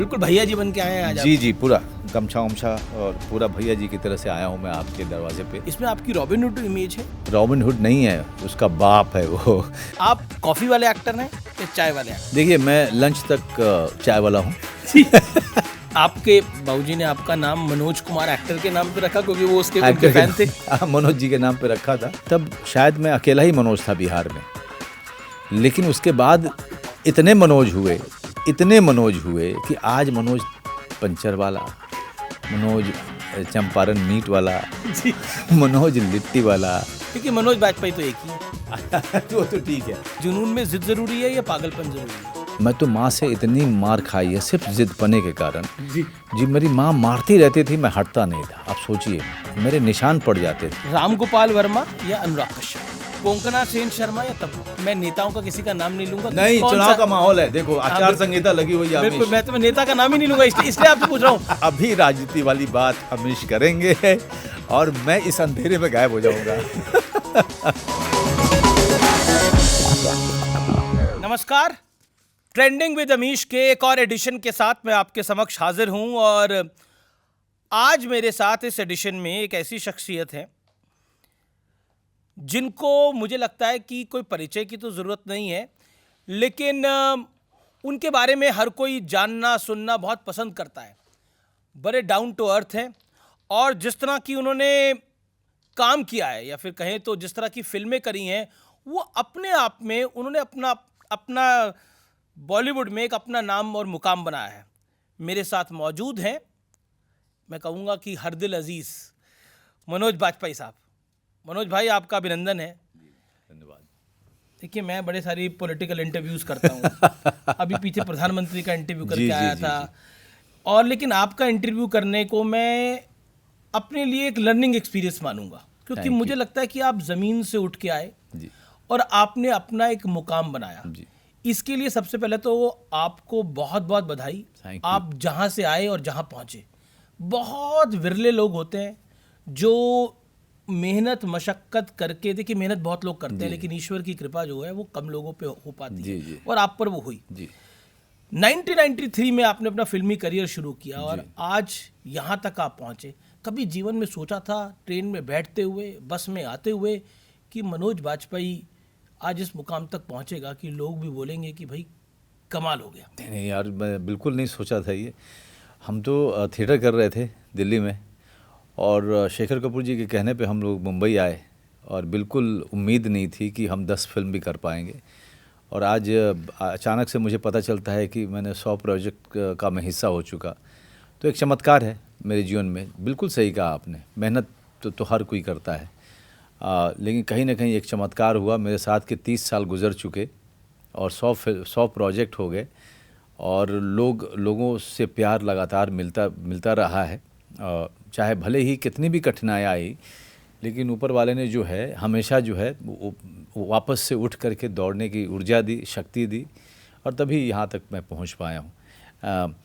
बिल्कुल भैया जी बन के आए हैं आज जी जी, पूरा गमछा वमछा और पूरा भैया जी की तरह से आया हूँ मैं आपके दरवाजे पे। आप। इसमें आपकी रॉबिन हुड इमेज है। रॉबिन हुड नहीं है, उसका बाप है वो। आप कॉफी वाले एक्टर हैं या चाय वाले एक्टर? देखिए, मैं लंच तक चाय वाला हूँ। आपके बाबूजी ने आपका नाम मनोज कुमार एक्टर के नाम पे रखा क्योंकि वो उनके फैन थे। हाँ, मनोज जी के नाम पे रखा था। तब शायद मैं अकेला ही मनोज था बिहार में, लेकिन उसके बाद इतने मनोज हुए कि आज मनोज पंचर वाला, मनोज चंपारण मीट वाला, जी। मनोज लिट्टी वाला। क्योंकि मनोज वाजपेयी तो एक ही है। वो तो ठीक है। जुनून में जिद जरूरी है या पागलपन जरूरी है? मैं तो माँ से इतनी मार खाई है सिर्फ जिद पने के कारण। जी। जी, मेरी माँ मारती रहती थी, मैं हटता नहीं था। आप सोचिए, मेरे निशान पड़ जाते थे। राम गोपाल वर्मा या अनुराग कश्यप? कोंकणा सेन शर्मा या तब? मैं नेताओं का किसी का नाम नहीं लूंगा। नहीं, कौन चुनाव सा? का माहौल है, देखो आचार संहिता लगी हुई है। बिल्कुल, मैं तो नेता का नाम ही नहीं लूंगा, इसलिए आपसे पूछ रहा हूँ। अभी राजनीति वाली बात अमीश करेंगे और मैं इस अंधेरे में गायब हो जाऊंगा। नमस्कार, ट्रेंडिंग विद अमीश के एक और एडिशन के साथ मैं आपके समक्ष हाजिर हूं और आज मेरे साथ इस एडिशन में एक ऐसी शख्सियत है जिनको मुझे लगता है कि कोई परिचय की तो ज़रूरत नहीं है, लेकिन उनके बारे में हर कोई जानना सुनना बहुत पसंद करता है। बड़े डाउन टू अर्थ हैं और जिस तरह की उन्होंने काम किया है या फिर कहें तो जिस तरह की फिल्में करी हैं, वो अपने आप में उन्होंने अपना बॉलीवुड में एक अपना नाम और मुकाम बनाया है। मेरे साथ मौजूद हैं, मैं कहूँगा कि हर दिल अजीज़ मनोज वाजपेयी साहब। मनोज भाई, आपका अभिनंदन है। धन्यवाद। देखिए, मैं बड़े सारी पॉलिटिकल इंटरव्यूज़ करता हूँ। अभी पीछे प्रधानमंत्री का इंटरव्यू करके आया था और लेकिन आपका इंटरव्यू करने को मैं अपने लिए एक लर्निंग एक्सपीरियंस मानूंगा, क्योंकि मुझे लगता है कि आप ज़मीन से उठ के आए जी। और आपने अपना एक मुकाम बनाया जी। इसके लिए सबसे पहले तो आपको बहुत बहुत बधाई। आप जहाँ से आए और जहाँ पहुँचे, बहुत विरले लोग होते हैं जो मेहनत मशक्क़त करके, देखिए मेहनत बहुत लोग करते हैं लेकिन ईश्वर की कृपा जो है वो कम लोगों पे हो पाती है और आप पर वो हुई। 1993 में आपने अपना फिल्मी करियर शुरू किया और आज यहाँ तक आप पहुँचे। कभी जीवन में सोचा था, ट्रेन में बैठते हुए, बस में आते हुए, कि मनोज वाजपेयी आज इस मुकाम तक पहुँचेगा कि लोग भी बोलेंगे कि भाई कमाल हो गया? नहीं यार, मैं बिल्कुल नहीं सोचा था ये। हम तो थिएटर कर रहे थे दिल्ली में और शेखर कपूर जी के कहने पे हम लोग मुंबई आए और बिल्कुल उम्मीद नहीं थी कि हम 10 फिल्म भी कर पाएंगे। और आज अचानक से मुझे पता चलता है कि मैंने 100 प्रोजेक्ट का मैं हिस्सा हो चुका। तो एक चमत्कार है मेरे जीवन में। बिल्कुल सही कहा आपने, मेहनत तो हर कोई करता है, लेकिन कहीं ना कहीं एक चमत्कार हुआ। मेरे साथ के 30 साल गुजर चुके और 100 प्रोजेक्ट हो गए और लोगों से प्यार लगातार मिलता रहा है। चाहे भले ही कितनी भी कठिनाई आई, लेकिन ऊपर वाले ने जो है हमेशा जो है वो वापस से उठ करके दौड़ने की ऊर्जा दी, शक्ति दी और तभी यहाँ तक मैं पहुँच पाया हूँ।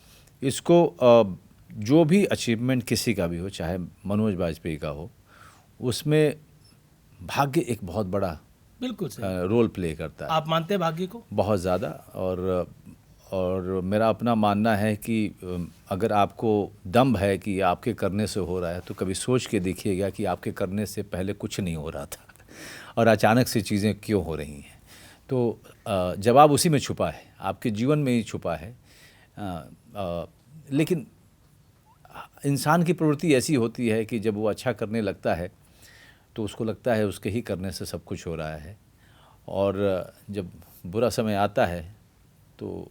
इसको जो भी अचीवमेंट किसी का भी हो, चाहे मनोज वाजपेयी का हो, उसमें भाग्य एक बहुत बड़ा बिल्कुल सही रोल प्ले करता है। आप मानते हैं भाग्य को? बहुत ज़्यादा। और मेरा अपना मानना है कि अगर आपको दम है कि आपके करने से हो रहा है तो कभी सोच के देखिएगा कि आपके करने से पहले कुछ नहीं हो रहा था और अचानक से चीज़ें क्यों हो रही हैं। तो जवाब उसी में छुपा है, आपके जीवन में ही छुपा है। लेकिन इंसान की प्रवृत्ति ऐसी होती है कि जब वो अच्छा करने लगता है तो उसको लगता है उसके ही करने से सब कुछ हो रहा है, और जब बुरा समय आता है तो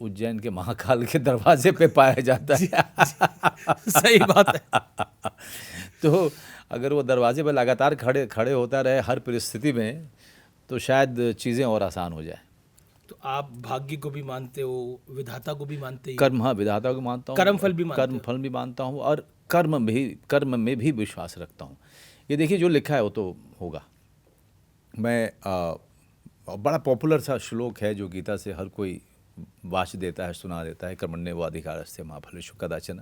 उज्जैन के महाकाल के दरवाजे पे पाया जाता है। सही बात है। तो अगर वो दरवाजे पे लगातार खड़े होता रहे हर परिस्थिति में तो शायद चीज़ें और आसान हो जाए। तो आप भाग्य को भी मानते हो, विधाता को भी मानते हो? कर्म, हाँ, विधाता को मानता हूँ, कर्म फल भी मानता हूँ और कर्म में भी विश्वास रखता हूँ। ये देखिए, जो लिखा है वो तो होगा। मैं बड़ा पॉपुलर सा श्लोक है जो गीता से हर कोई वाच देता है, सुना देता है, कर्मण्येवाधिकारस्ते मा फलेषु कदाचन।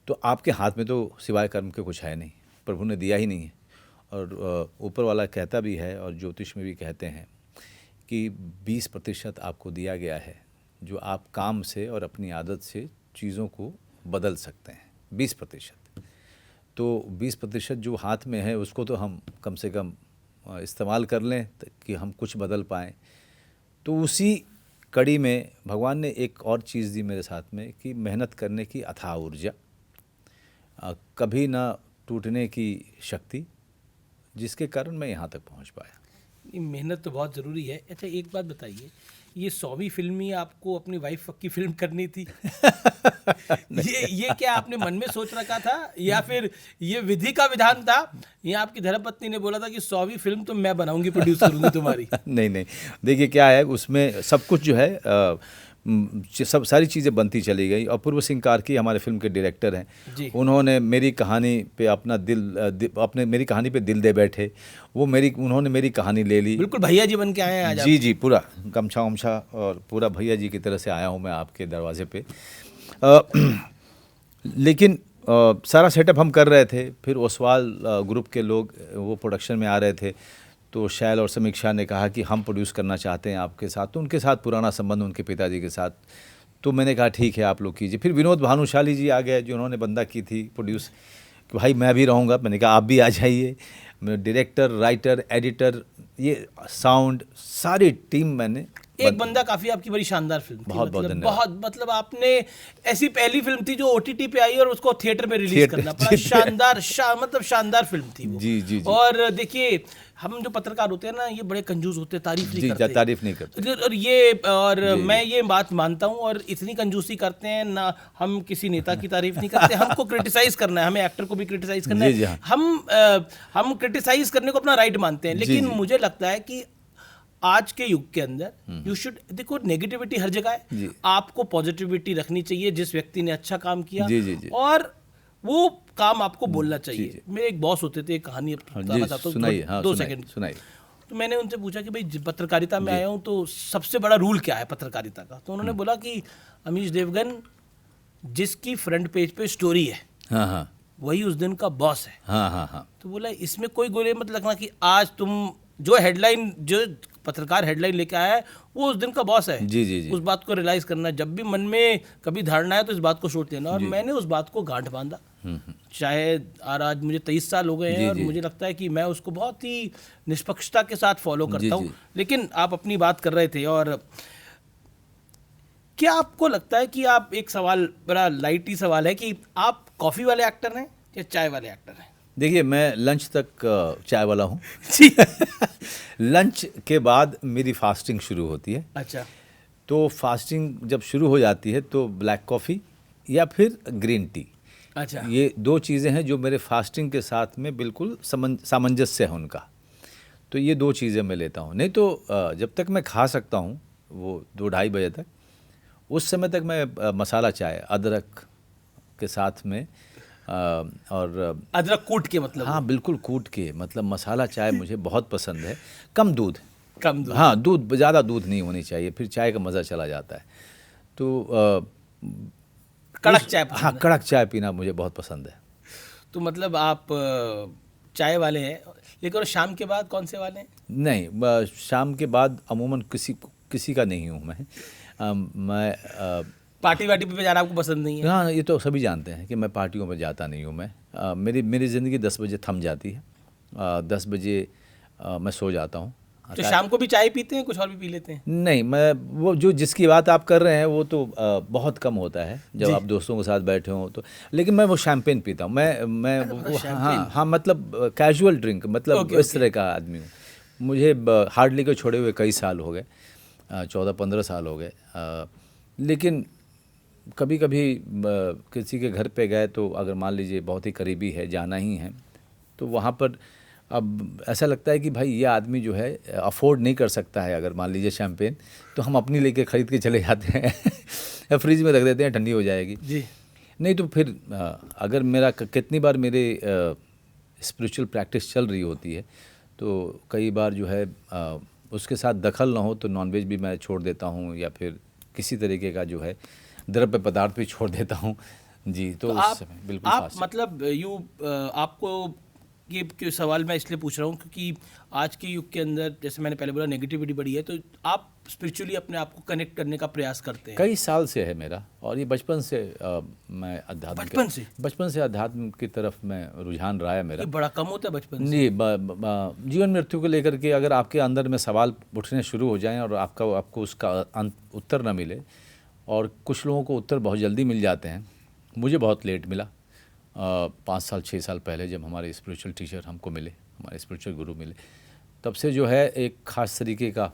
तो आपके हाथ में तो सिवाय कर्म के कुछ है नहीं, प्रभु ने दिया ही नहीं है। और ऊपर वाला कहता भी है और ज्योतिष में भी कहते हैं कि 20% आपको दिया गया है, जो आप काम से और अपनी आदत से चीज़ों को बदल सकते हैं, 20%। तो 20% जो हाथ में है उसको तो हम कम से कम इस्तेमाल कर लें कि हम कुछ बदल पाएँ। तो उसी कड़ी में भगवान ने एक और चीज़ दी मेरे साथ में कि मेहनत करने की अथाह ऊर्जा, कभी ना टूटने की शक्ति, जिसके कारण मैं यहाँ तक पहुँच पाया। ये मेहनत तो बहुत ज़रूरी है। अच्छा, एक बात बताइए, ये 100वीं फिल्म ही आपको अपनी वाइफ की फिल्म करनी थी? ये क्या आपने मन में सोच रखा था या फिर ये विधि का विधान था, या आपकी धर्मपत्नी ने बोला था कि 100वीं फिल्म तो मैं बनाऊंगी, प्रोड्यूस करूंगी तुम्हारी? नहीं नहीं, देखिए क्या है, उसमें सब कुछ जो है सब सारी चीज़ें बनती चली गई। अपूर्व सिंह कार्की हमारे फिल्म के डायरेक्टर हैं, उन्होंने मेरी कहानी पे अपना मेरी कहानी पे दिल दे बैठे। उन्होंने मेरी कहानी ले ली। बिल्कुल भैया जी बन के आए हैं आज। जी, पूरा गमछा उमछा और पूरा भैया जी की तरह से आया हूँ मैं आपके दरवाजे पे। लेकिन सारा सेटअप हम कर रहे थे, फिर ओसवाल ग्रुप के लोग वो प्रोडक्शन में आ रहे थे, तो शैल और समीक्षा ने कहा कि हम प्रोड्यूस करना चाहते हैं आपके साथ। तो उनके साथ पुराना संबंध उनके पिताजी के साथ, तो मैंने कहा ठीक है आप लोग कीजिए। फिर विनोद भानुशाली जी आ गए, जो उन्होंने बंदा की थी प्रोड्यूस, कि भाई मैं भी रहूँगा। मैंने कहा आप भी आ जाइए। डायरेक्टर, राइटर, एडिटर, ये साउंड, सारी टीम मैंने एक बंदा काफी आपकी बड़ी शानदार फिल्म थी। बहुत आपने ऐसी पहली फिल्म थी जो ओटीटी पे आई और उसको थिएटर में रिलीज करना पड़ा। शानदार शानदार फिल्म थी वो। जी। और देखिए, हम जो पत्रकार होते हैं ना, ये बड़े कंजूस होते हैं, तारीफ नहीं करते। और मैं ये बात मानता हूँ, और इतनी कंजूसी करते हैं ना, हम किसी नेता की तारीफ नहीं करते। हमको क्रिटिसाइज करना है, हमें एक्टर को भी क्रिटिसाइज करना है। हम क्रिटिसाइज करने को अपना राइट मानते हैं, लेकिन मुझे लगता है कि आज के युग के अंदर यू शुड, देखो नेगेटिविटी हर जगह है, आपको पॉजिटिविटी रखनी चाहिए। जिस व्यक्ति ने अच्छा काम किया और वो काम आपको बोलना चाहिए। मेरे एक बॉस होते थे, एक कहानी बताना चाहता हूँ, 2 सेकंड सुनाइए। तो मैंने उनसे पूछा कि भाई पत्रकारिता में आया हूँ, तो सबसे बड़ा रूल क्या है पत्रकारिता का? तो उन्होंने बोला कि अमीश देवगन, जिसकी फ्रंट पेज पे स्टोरी है वही उस दिन का बॉस है। तो बोला इसमें कोई गोले मत लगना कि आज तुम जो हेडलाइन, जो पत्रकार हेडलाइन लेके आया है वो उस दिन का बॉस है। जी। उस बात को रियलाइज करना, जब भी मन में कभी धारणा है तो इस बात को सोच लेना। और मैंने उस बात को गांठ बांधा। चाहे आज मुझे 23 साल हो गए हैं, और मुझे लगता है कि मैं उसको बहुत ही निष्पक्षता के साथ फॉलो करता हूँ। लेकिन आप अपनी बात कर रहे थे, और क्या आपको लगता है कि आप, एक सवाल बड़ा लाइट ही सवाल है, कि आप कॉफ़ी वाले एक्टर हैं या चाय वाले एक्टर हैं? देखिए, मैं लंच तक चाय वाला हूँ। लंच के बाद मेरी फास्टिंग शुरू होती है। अच्छा। तो फास्टिंग जब शुरू हो जाती है तो ब्लैक कॉफ़ी या फिर ग्रीन टी, अच्छा, ये 2 चीज़ें हैं जो मेरे फास्टिंग के साथ में बिल्कुल सामंजस्य है उनका। तो ये 2 चीज़ें मैं लेता हूँ। नहीं तो जब तक मैं खा सकता हूँ, वो 2-2:30 बजे तक, उस समय तक मैं मसाला चाय अदरक के साथ में, और अदरक कूट के, मतलब? हाँ, बिल्कुल कूट के, मतलब मसाला चाय मुझे बहुत पसंद है। कम दूध। हाँ, ज़्यादा दूध नहीं होनी चाहिए, फिर चाय का मज़ा चला जाता है। तो कड़क चाय पसंद है? हाँ, कड़क चाय पीना मुझे बहुत पसंद है। तो मतलब आप चाय वाले हैं, लेकिन और शाम के बाद कौन से वाले हैं? नहीं, शाम के बाद अमूमन किसी का नहीं हूँ मैं। पार्टी वार्टी पे जाना आपको पसंद नहीं है? हाँ, ये तो सभी जानते हैं कि मैं पार्टियों में जाता नहीं हूँ मैं। मेरी ज़िंदगी 10 बजे थम जाती है। 10 बजे मैं सो जाता हूँ। तो शाम को भी चाय पीते हैं, कुछ और भी पी लेते हैं? नहीं, मैं वो जो जिसकी बात आप कर रहे हैं वो तो बहुत कम होता है जब आप दोस्तों के साथ बैठे हों तो। लेकिन मैं वो शैम्पेन पीता हूँ। मैं हाँ, मतलब कैजुअल ड्रिंक, मतलब इस तरह का आदमी हूँ। मुझे हार्डली को छोड़े हुए कई साल हो गए, 14-15 साल हो गए। लेकिन कभी कभी किसी के घर पे गए तो अगर मान लीजिए बहुत ही करीबी है, जाना ही है, तो वहाँ पर अब ऐसा लगता है कि भाई ये आदमी जो है अफोर्ड नहीं कर सकता है, अगर मान लीजिए शैम्पेन, तो हम अपनी लेके ख़रीद के चले जाते हैं या फ्रिज में रख देते हैं, ठंडी हो जाएगी जी। नहीं तो फिर अगर मेरा कितनी बार मेरे स्पिरिचुअल प्रैक्टिस चल रही होती है तो कई बार जो है उसके साथ दखल ना हो तो नॉनवेज भी मैं छोड़ देता हूँ, या फिर किसी तरीके का जो है द्रव्य पदार्थ भी छोड़ देता हूँ जी। तो आप बिल्कुल, आप मतलब आपको ये सवाल मैं इसलिए पूछ रहा हूँ क्योंकि आज के युग के अंदर, जैसे मैंने पहले बोला, नेगेटिविटी बढ़ी है, तो आप स्पिरिचुअली अपने आप को कनेक्ट करने का प्रयास करते हैं। कई साल से है मेरा, और ये बचपन से मैं बचपन से अध्यात्म की तरफ मैं रुझान रहा है मेरा। ये बड़ा कम होता है बचपन से। जी, जीवन मृत्यु को लेकर के अगर आपके अंदर में सवाल उठने शुरू हो जाएं और आपको उसका उत्तर ना मिले, और कुछ लोगों को उत्तर बहुत जल्दी मिल जाते हैं, मुझे बहुत लेट मिला। 5 साल 6 साल पहले जब हमारे स्पिरिचुअल टीचर हमको मिले, हमारे स्पिरिचुअल गुरु मिले, तब से जो है एक ख़ास तरीके का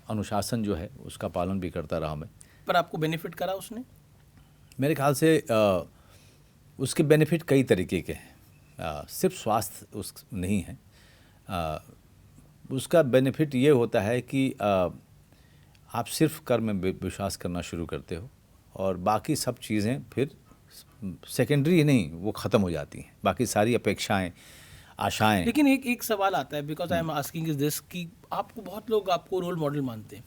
अनुशासन जो है उसका पालन भी करता रहा मैं। पर आपको बेनिफिट करा उसने? मेरे ख्याल से उसके बेनिफिट कई तरीके के हैं, सिर्फ स्वास्थ्य उस नहीं है। उसका बेनिफिट ये होता है कि आप सिर्फ कर्म में विश्वास करना शुरू करते हो, और बाकी सब चीज़ें फिर सेकेंडरी नहीं, वो ख़त्म हो जाती हैं, बाकी सारी अपेक्षाएं, आशाएं। लेकिन एक सवाल आता है, because I am asking is this, कि आपको बहुत लोग आपको रोल मॉडल मानते हैं,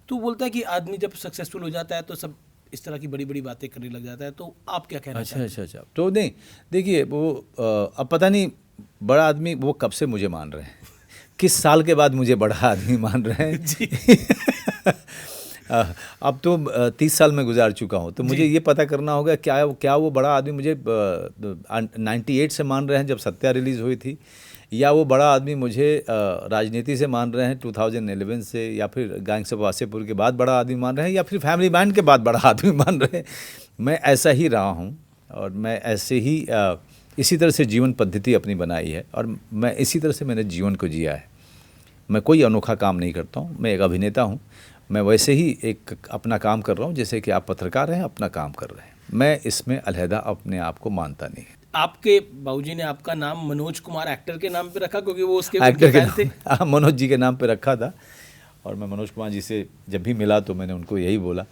तो बोलता है कि आदमी जब सक्सेसफुल हो जाता है तो सब इस तरह की बड़ी बड़ी बातें करने लग जाता है, तो आप क्या कहना चाहते हैं? अच्छा, तो नहीं, देखिए वो अब पता नहीं बड़ा आदमी वो कब से मुझे मान रहे हैं, किस साल के बाद मुझे बड़ा आदमी मान रहे हैं जी। अब तो 30 साल में गुजार चुका हूँ, तो मुझे ये पता करना होगा क्या वो बड़ा आदमी मुझे 98 से मान रहे हैं जब सत्या रिलीज़ हुई थी, या वो बड़ा आदमी मुझे राजनीति से मान रहे हैं 2011 से, या फिर गैंग्स ऑफ वासेपुर के बाद बड़ा आदमी मान रहे हैं, या फिर फैमिली मैन के बाद बड़ा आदमी मान रहे हैं। मैं ऐसा ही रहा हूँ, और मैं ऐसे ही इसी तरह से जीवन पद्धति अपनी बनाई है, और मैं इसी तरह से मैंने जीवन को जिया है। मैं कोई अनोखा काम नहीं करता हूँ, मैं एक अभिनेता हूँ, मैं वैसे ही एक अपना काम कर रहा हूँ जैसे कि आप पत्रकार हैं अपना काम कर रहे हैं। मैं इसमें अलहदा अपने आप को मानता नहीं। आपके बाबूजी ने आपका नाम मनोज कुमार एक्टर के नाम पे रखा, क्योंकि वो उसके एक्टर के फैन थे? हाँ, मनोज जी के नाम पे रखा था, और मैं मनोज कुमार जी से जब भी मिला तो मैंने उनको यही बोला,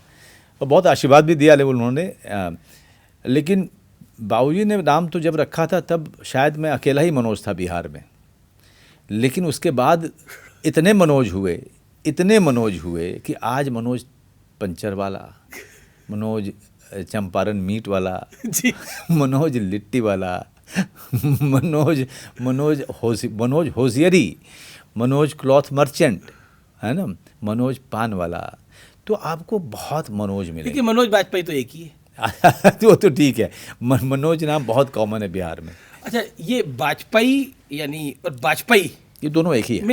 और बहुत आशीर्वाद भी दिया उन्होंने। लेकिन बाबूजी ने नाम तो जब रखा था तब शायद मैं अकेला ही मनोज था बिहार में, लेकिन उसके बाद इतने मनोज हुए कि आज मनोज पंचर वाला, मनोज चंपारण मीट वाला जी, मनोज लिट्टी वाला, मनोज होशियरी, मनोज क्लॉथ मर्चेंट, है ना, मनोज पान वाला। तो आपको बहुत मनोज मिलेंगे। देखिए, मनोज वाजपेयी तो एक ही है। वो तो ठीक है, मनोज नाम बहुत कॉमन है बिहार में। अच्छा, ये वाजपेयी यानी और वाजपेयी ये दोनों एक ही है।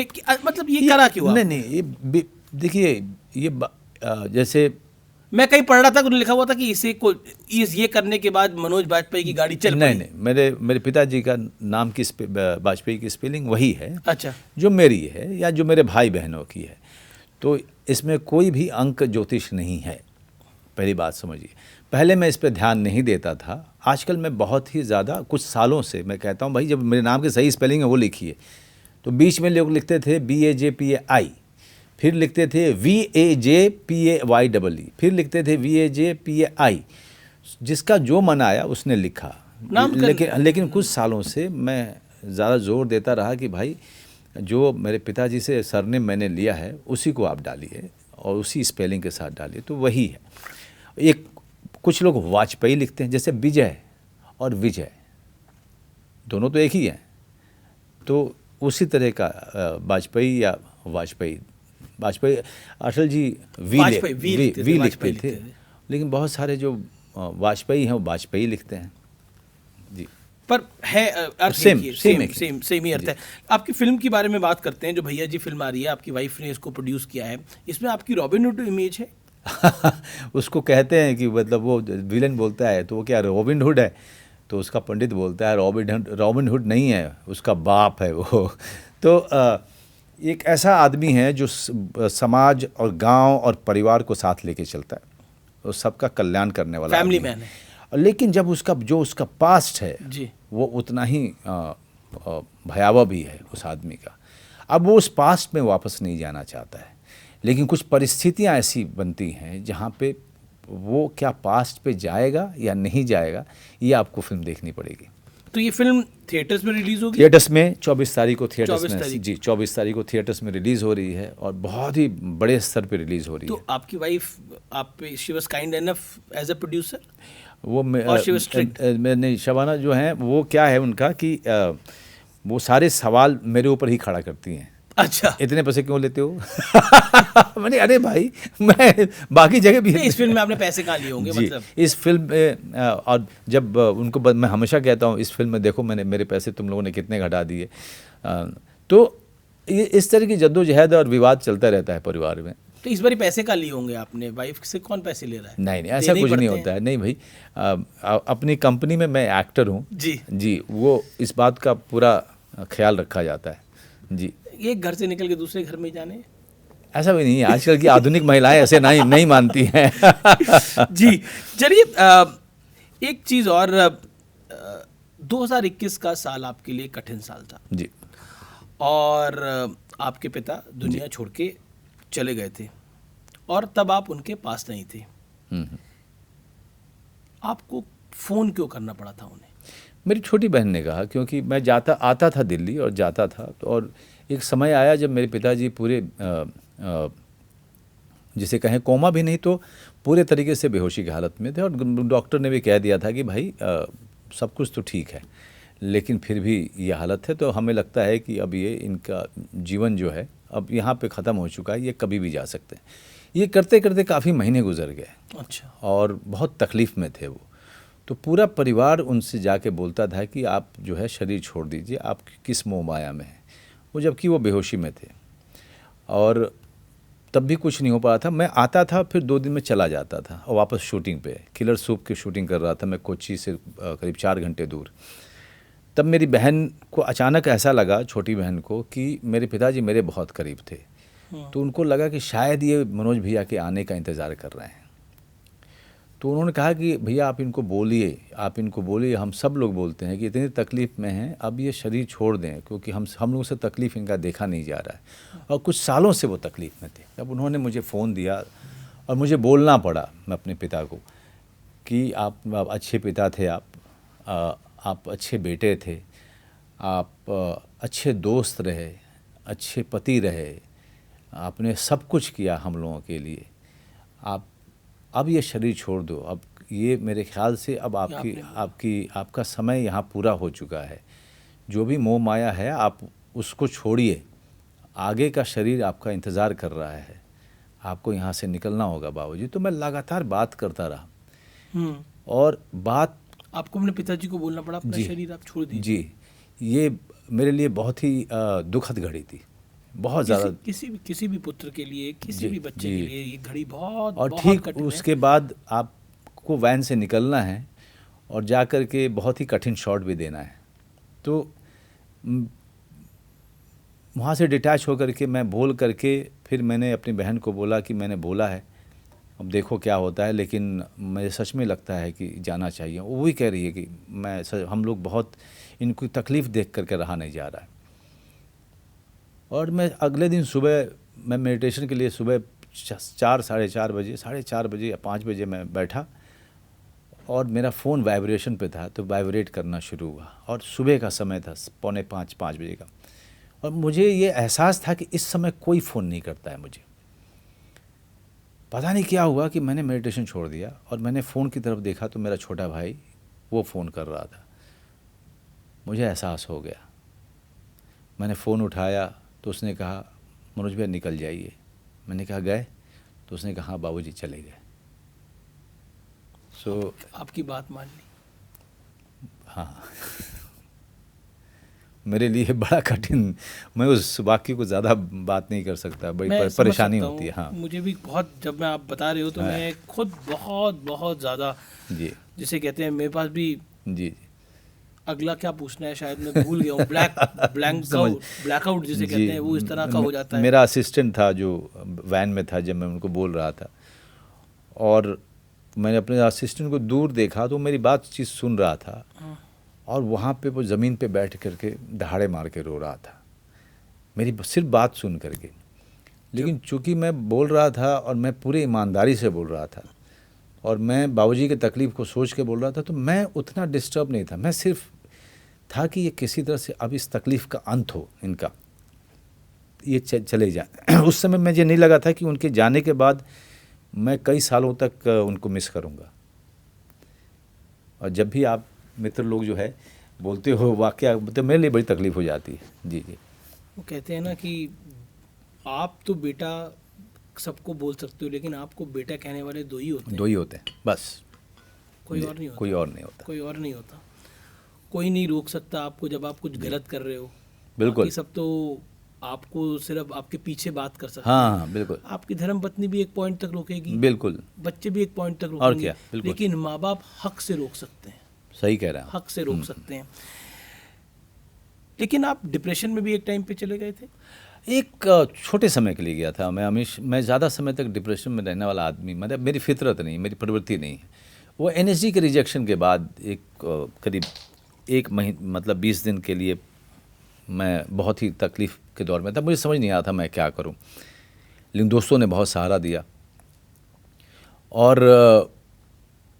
मतलब ये करा क्यों? नहीं, ये देखिए, ये जैसे मैं कहीं पढ़ रहा था, लिखा हुआ था कि ये करने के बाद मनोज वाजपेयी की गाड़ी चल नहीं, मेरे पिताजी का नाम की वाजपेयी की स्पेलिंग वही है। अच्छा, जो मेरी है या जो मेरे भाई बहनों की है, तो इसमें कोई भी अंक ज्योतिष नहीं है, पहली बात समझिए। पहले मैं इस पर ध्यान नहीं देता था, आजकल मैं बहुत ही ज़्यादा, कुछ सालों से मैं कहता हूँ भाई जब मेरे नाम की सही स्पेलिंग है वो लिखिए। तो बीच में लोग लिखते थे BAJPAI, फिर लिखते थे VAJPAYEE, फिर लिखते थे VAJPAI, जिसका जो मन आया उसने लिखा। लेकिन कुछ सालों से मैं ज़्यादा जोर देता रहा कि भाई जो मेरे पिताजी से सरनेम मैंने लिया है उसी को आप डालिए और उसी स्पेलिंग के साथ डालिए, तो वही है। एक कुछ लोग वाजपेयी लिखते हैं, जैसे विजय और विजय दोनों तो एक ही हैं, तो उसी तरह का वाजपेयी या वाजपेयी अटल जी वी लिखते थे, लेकिन बहुत सारे जो वाजपेयी हैं वो वाजपेयी लिखते हैं जी। पर है अर्थ सेम ही अर्थ है। आपकी फिल्म के बारे में बात करते हैं, जो भैया जी फिल्म आ रही है, आपकी वाइफ ने इसको प्रोड्यूस किया है, इसमें आपकी रॉबिन हुड इमेज है। उसको कहते हैं कि मतलब वो विलन बोलता है तो वो क्या रॉबिन हुड है, तो उसका पंडित बोलता है रॉबिन हुड नहीं है, उसका बाप है वो। तो एक ऐसा आदमी है जो समाज और गांव और परिवार को साथ लेके चलता है, वो सबका कल्याण करने वाला फैमिली मैन है। लेकिन जब उसका पास्ट है जी, वो उतना ही भयावह भी है उस आदमी का। अब वो उस पास्ट में वापस नहीं जाना चाहता है, लेकिन कुछ परिस्थितियां ऐसी बनती हैं जहाँ पे वो क्या पास्ट पे जाएगा या नहीं जाएगा, ये आपको फिल्म देखनी पड़ेगी। तो ये फिल्म थिएटर्स में रिलीज होगी? थिएटर्स में 24 तारीख को थिएटर्स में जी 24 तारीख को थिएटर्स में रिलीज़ हो रही है और बहुत ही बड़े स्तर पे रिलीज़ हो रही है। तो आपकी वाइफ आप पे she was kind enough as a producer? वो नहीं, शबाना जो हैं वो क्या है उनका कि वो सारे सवाल मेरे ऊपर ही खड़ा करती हैं। अच्छा, इतने पैसे क्यों लेते हो? मैंने अरे भाई, मैं बाकी जगह भी नहीं, इस फिल्म में आपने पैसे कहाँ लिए होंगे जी, मतलब? इस फिल्म में और जब मैं हमेशा कहता हूँ इस फिल्म में देखो मेरे पैसे तुम लोगों ने कितने घटा दिए। तो ये इस तरह की जद्दोजहद और विवाद चलता रहता है परिवार में। तो इस बार पैसे कहाँ लिए होंगे आपने? वाइफ से कौन पैसे ले रहा है? नहीं ऐसा कुछ नहीं होता है। नहीं भाई, अपनी कंपनी में मैं एक्टर हूँ जी, वो इस बात का पूरा ख्याल रखा जाता है जी। एक घर से निकल के दूसरे घर में जाने, ऐसा भी नहीं है, आजकल की आधुनिक महिलाएं ऐसे नहीं मानती हैं। जी। चलिए, एक चीज़ और, 2021 का साल आपके लिए कठिन साल था जी, और आपके पिता दुनिया छोड़ के चले गए थे और तब आप उनके पास नहीं थे। आपको फ़ोन क्यों करना पड़ा था उन्हें? मेरी छोटी बहन ने कहा, क्योंकि मैं आता था दिल्ली और जाता था तो, और एक समय आया जब मेरे पिताजी पूरे जिसे कहें कोमा भी नहीं तो पूरे तरीके से बेहोशी की हालत में थे, और डॉक्टर ने भी कह दिया था कि भाई सब कुछ तो ठीक है लेकिन फिर भी ये हालत है, तो हमें लगता है कि अब ये इनका जीवन जो है अब यहाँ पे ख़त्म हो चुका है, ये कभी भी जा सकते हैं। ये करते करते काफ़ी महीने गुजर गए। अच्छा। और बहुत तकलीफ़ में थे वो, तो पूरा परिवार उनसे जाके बोलता था कि आप जो है शरीर छोड़ दीजिए, आप किस मोह माया में हैं, वो जबकि वो बेहोशी में थे। और तब भी कुछ नहीं हो पा रहा था। मैं आता था, फिर 2 दिन में चला जाता था और वापस शूटिंग पे, किलर सूप की शूटिंग कर रहा था मैं, कोच्चि से करीब 4 घंटे दूर। तब मेरी बहन को अचानक ऐसा लगा, छोटी बहन को, कि मेरे पिताजी मेरे बहुत करीब थे, तो उनको लगा कि शायद ये मनोज भैया के आने का इंतज़ार कर रहे हैं। तो उन्होंने कहा कि भैया आप इनको बोलिए, हम सब लोग बोलते हैं कि इतनी तकलीफ़ में हैं, अब ये शरीर छोड़ दें, क्योंकि हम लोगों से तकलीफ़ इनका देखा नहीं जा रहा है, और कुछ सालों से वो तकलीफ़ में थे। तब उन्होंने मुझे फ़ोन दिया और मुझे बोलना पड़ा मैं अपने पिता को कि आप अच्छे पिता थे, आप अच्छे बेटे थे, आप अच्छे दोस्त रहे, अच्छे पति रहे, आपने सब कुछ किया हम लोगों के लिए, आप अब ये शरीर छोड़ दो, अब ये मेरे ख्याल से अब आपका समय यहाँ पूरा हो चुका है, जो भी मोह माया है आप उसको छोड़िए, आगे का शरीर आपका इंतज़ार कर रहा है, आपको यहाँ से निकलना होगा बाबूजी। तो मैं लगातार बात करता रहा, और बात आपको अपने पिताजी को बोलना पड़ा अपना शरीर आप छोड़ दीजिए। जी, ये मेरे लिए बहुत ही दुखद घड़ी थी, बहुत ज़्यादा। किसी भी पुत्र के लिए, किसी भी बच्चे के लिए ये घड़ी बहुत और बहुत ठीक कठिन है। उसके बाद आपको वैन से निकलना है और जा कर के बहुत ही कठिन शॉट भी देना है। तो वहाँ से डिटैच होकर के मैं बोल करके फिर मैंने अपनी बहन को बोला कि मैंने बोला है, अब देखो क्या होता है, लेकिन मुझे सच में लगता है कि जाना चाहिए। वो भी कह रही है कि हम लोग बहुत इनको तकलीफ़ देख करके रहा नहीं जा रहा है। और मैं अगले दिन सुबह मैं मेडिटेशन के लिए सुबह 4 बजे या 5 बजे मैं बैठा, और मेरा फ़ोन वाइब्रेशन पे था, तो वाइब्रेट करना शुरू हुआ, और सुबह का समय था, 4:45-5 बजे का, और मुझे ये एहसास था कि इस समय कोई फ़ोन नहीं करता है मुझे। पता नहीं क्या हुआ कि मैंने मेडिटेशन छोड़ दिया और मैंने फ़ोन की तरफ देखा, तो मेरा छोटा भाई वो फ़ोन कर रहा था। मुझे एहसास हो गया, मैंने फ़ोन उठाया तो उसने कहा मनोज भैया निकल जाइए। मैंने कहा गए? तो उसने कहा हाँ बाबूजी चले गए। आपकी बात मान ली? हाँ। मेरे लिए बड़ा कठिन, मैं उस वाक्य को ज़्यादा बात नहीं कर सकता, बड़ी परेशानी होती है। हाँ, मुझे भी बहुत, जब मैं आप बता रहे हो तो मैं खुद बहुत ज़्यादा, जी, जिसे कहते हैं, मेरे पास भी जी अगला क्या पूछना है शायद मैं भूल गया हूँ, ब्लैकआउट जिसे कहते हैं, वो इस तरह का हो जाता है। मेरा असिस्टेंट था जो वैन में था जब मैं उनको बोल रहा था, और मैंने अपने असिस्टेंट को दूर देखा तो मेरी बातचीत सुन रहा था, और वहाँ पे वो ज़मीन पे बैठ करके दहाड़े मार के रो रहा था, मेरी सिर्फ बात सुन करके। लेकिन चूँकि मैं बोल रहा था और मैं पूरी ईमानदारी से बोल रहा था, और मैं बाबूजी की तकलीफ़ को सोच के बोल रहा था, तो मैं उतना डिस्टर्ब नहीं था। मैं सिर्फ था कि ये किसी तरह से अब इस तकलीफ़ का अंत हो, इनका ये चले जाए। उस समय मुझे नहीं लगा था कि उनके जाने के बाद मैं कई सालों तक उनको मिस करूँगा। और जब भी आप मित्र लोग जो है बोलते हो वाकया, तो मेरे लिए बड़ी तकलीफ हो जाती है। जी जी। वो कहते हैं ना कि आप तो बेटा सबको बोल सकते हो, लेकिन आपको बेटा कहने वाले दो ही होते हैं, दो ही होते हैं बस, कोई और नहीं होता। कोई और नहीं होता। कोई और नहीं होता। कोई नहीं रोक सकता आपको जब आप कुछ गलत कर रहे हो। बिल्कुल। बाकी सब तो आपको सिर्फ आपके पीछे बात कर सकते हाँ हाँ बिल्कुल। हैं। आपकी धर्मपत्नी भी एक पॉइंट तक रोकेगी, बिल्कुल। बच्चे भी एक पॉइंट तक और रोकेंगे, क्या, बिल्कुल। लेकिन माँ बाप हक से रोक सकते हैं, सही कह रहा हूँ। हक से रोक सकते हैं। लेकिन आप डिप्रेशन में भी एक टाइम पे चले गए थे। एक छोटे समय के लिए गया था मैं ज़्यादा समय तक डिप्रेशन में रहने वाला आदमी, मतलब मेरी फितरत नहीं, मेरी प्रवृत्ति नहीं है। वो एनएसजी के रिजेक्शन के बाद करीब एक महीने, मतलब 20 दिन के लिए मैं बहुत ही तकलीफ़ के दौर में था। मुझे समझ नहीं आया था मैं क्या करूं, लेकिन दोस्तों ने बहुत सहारा दिया। और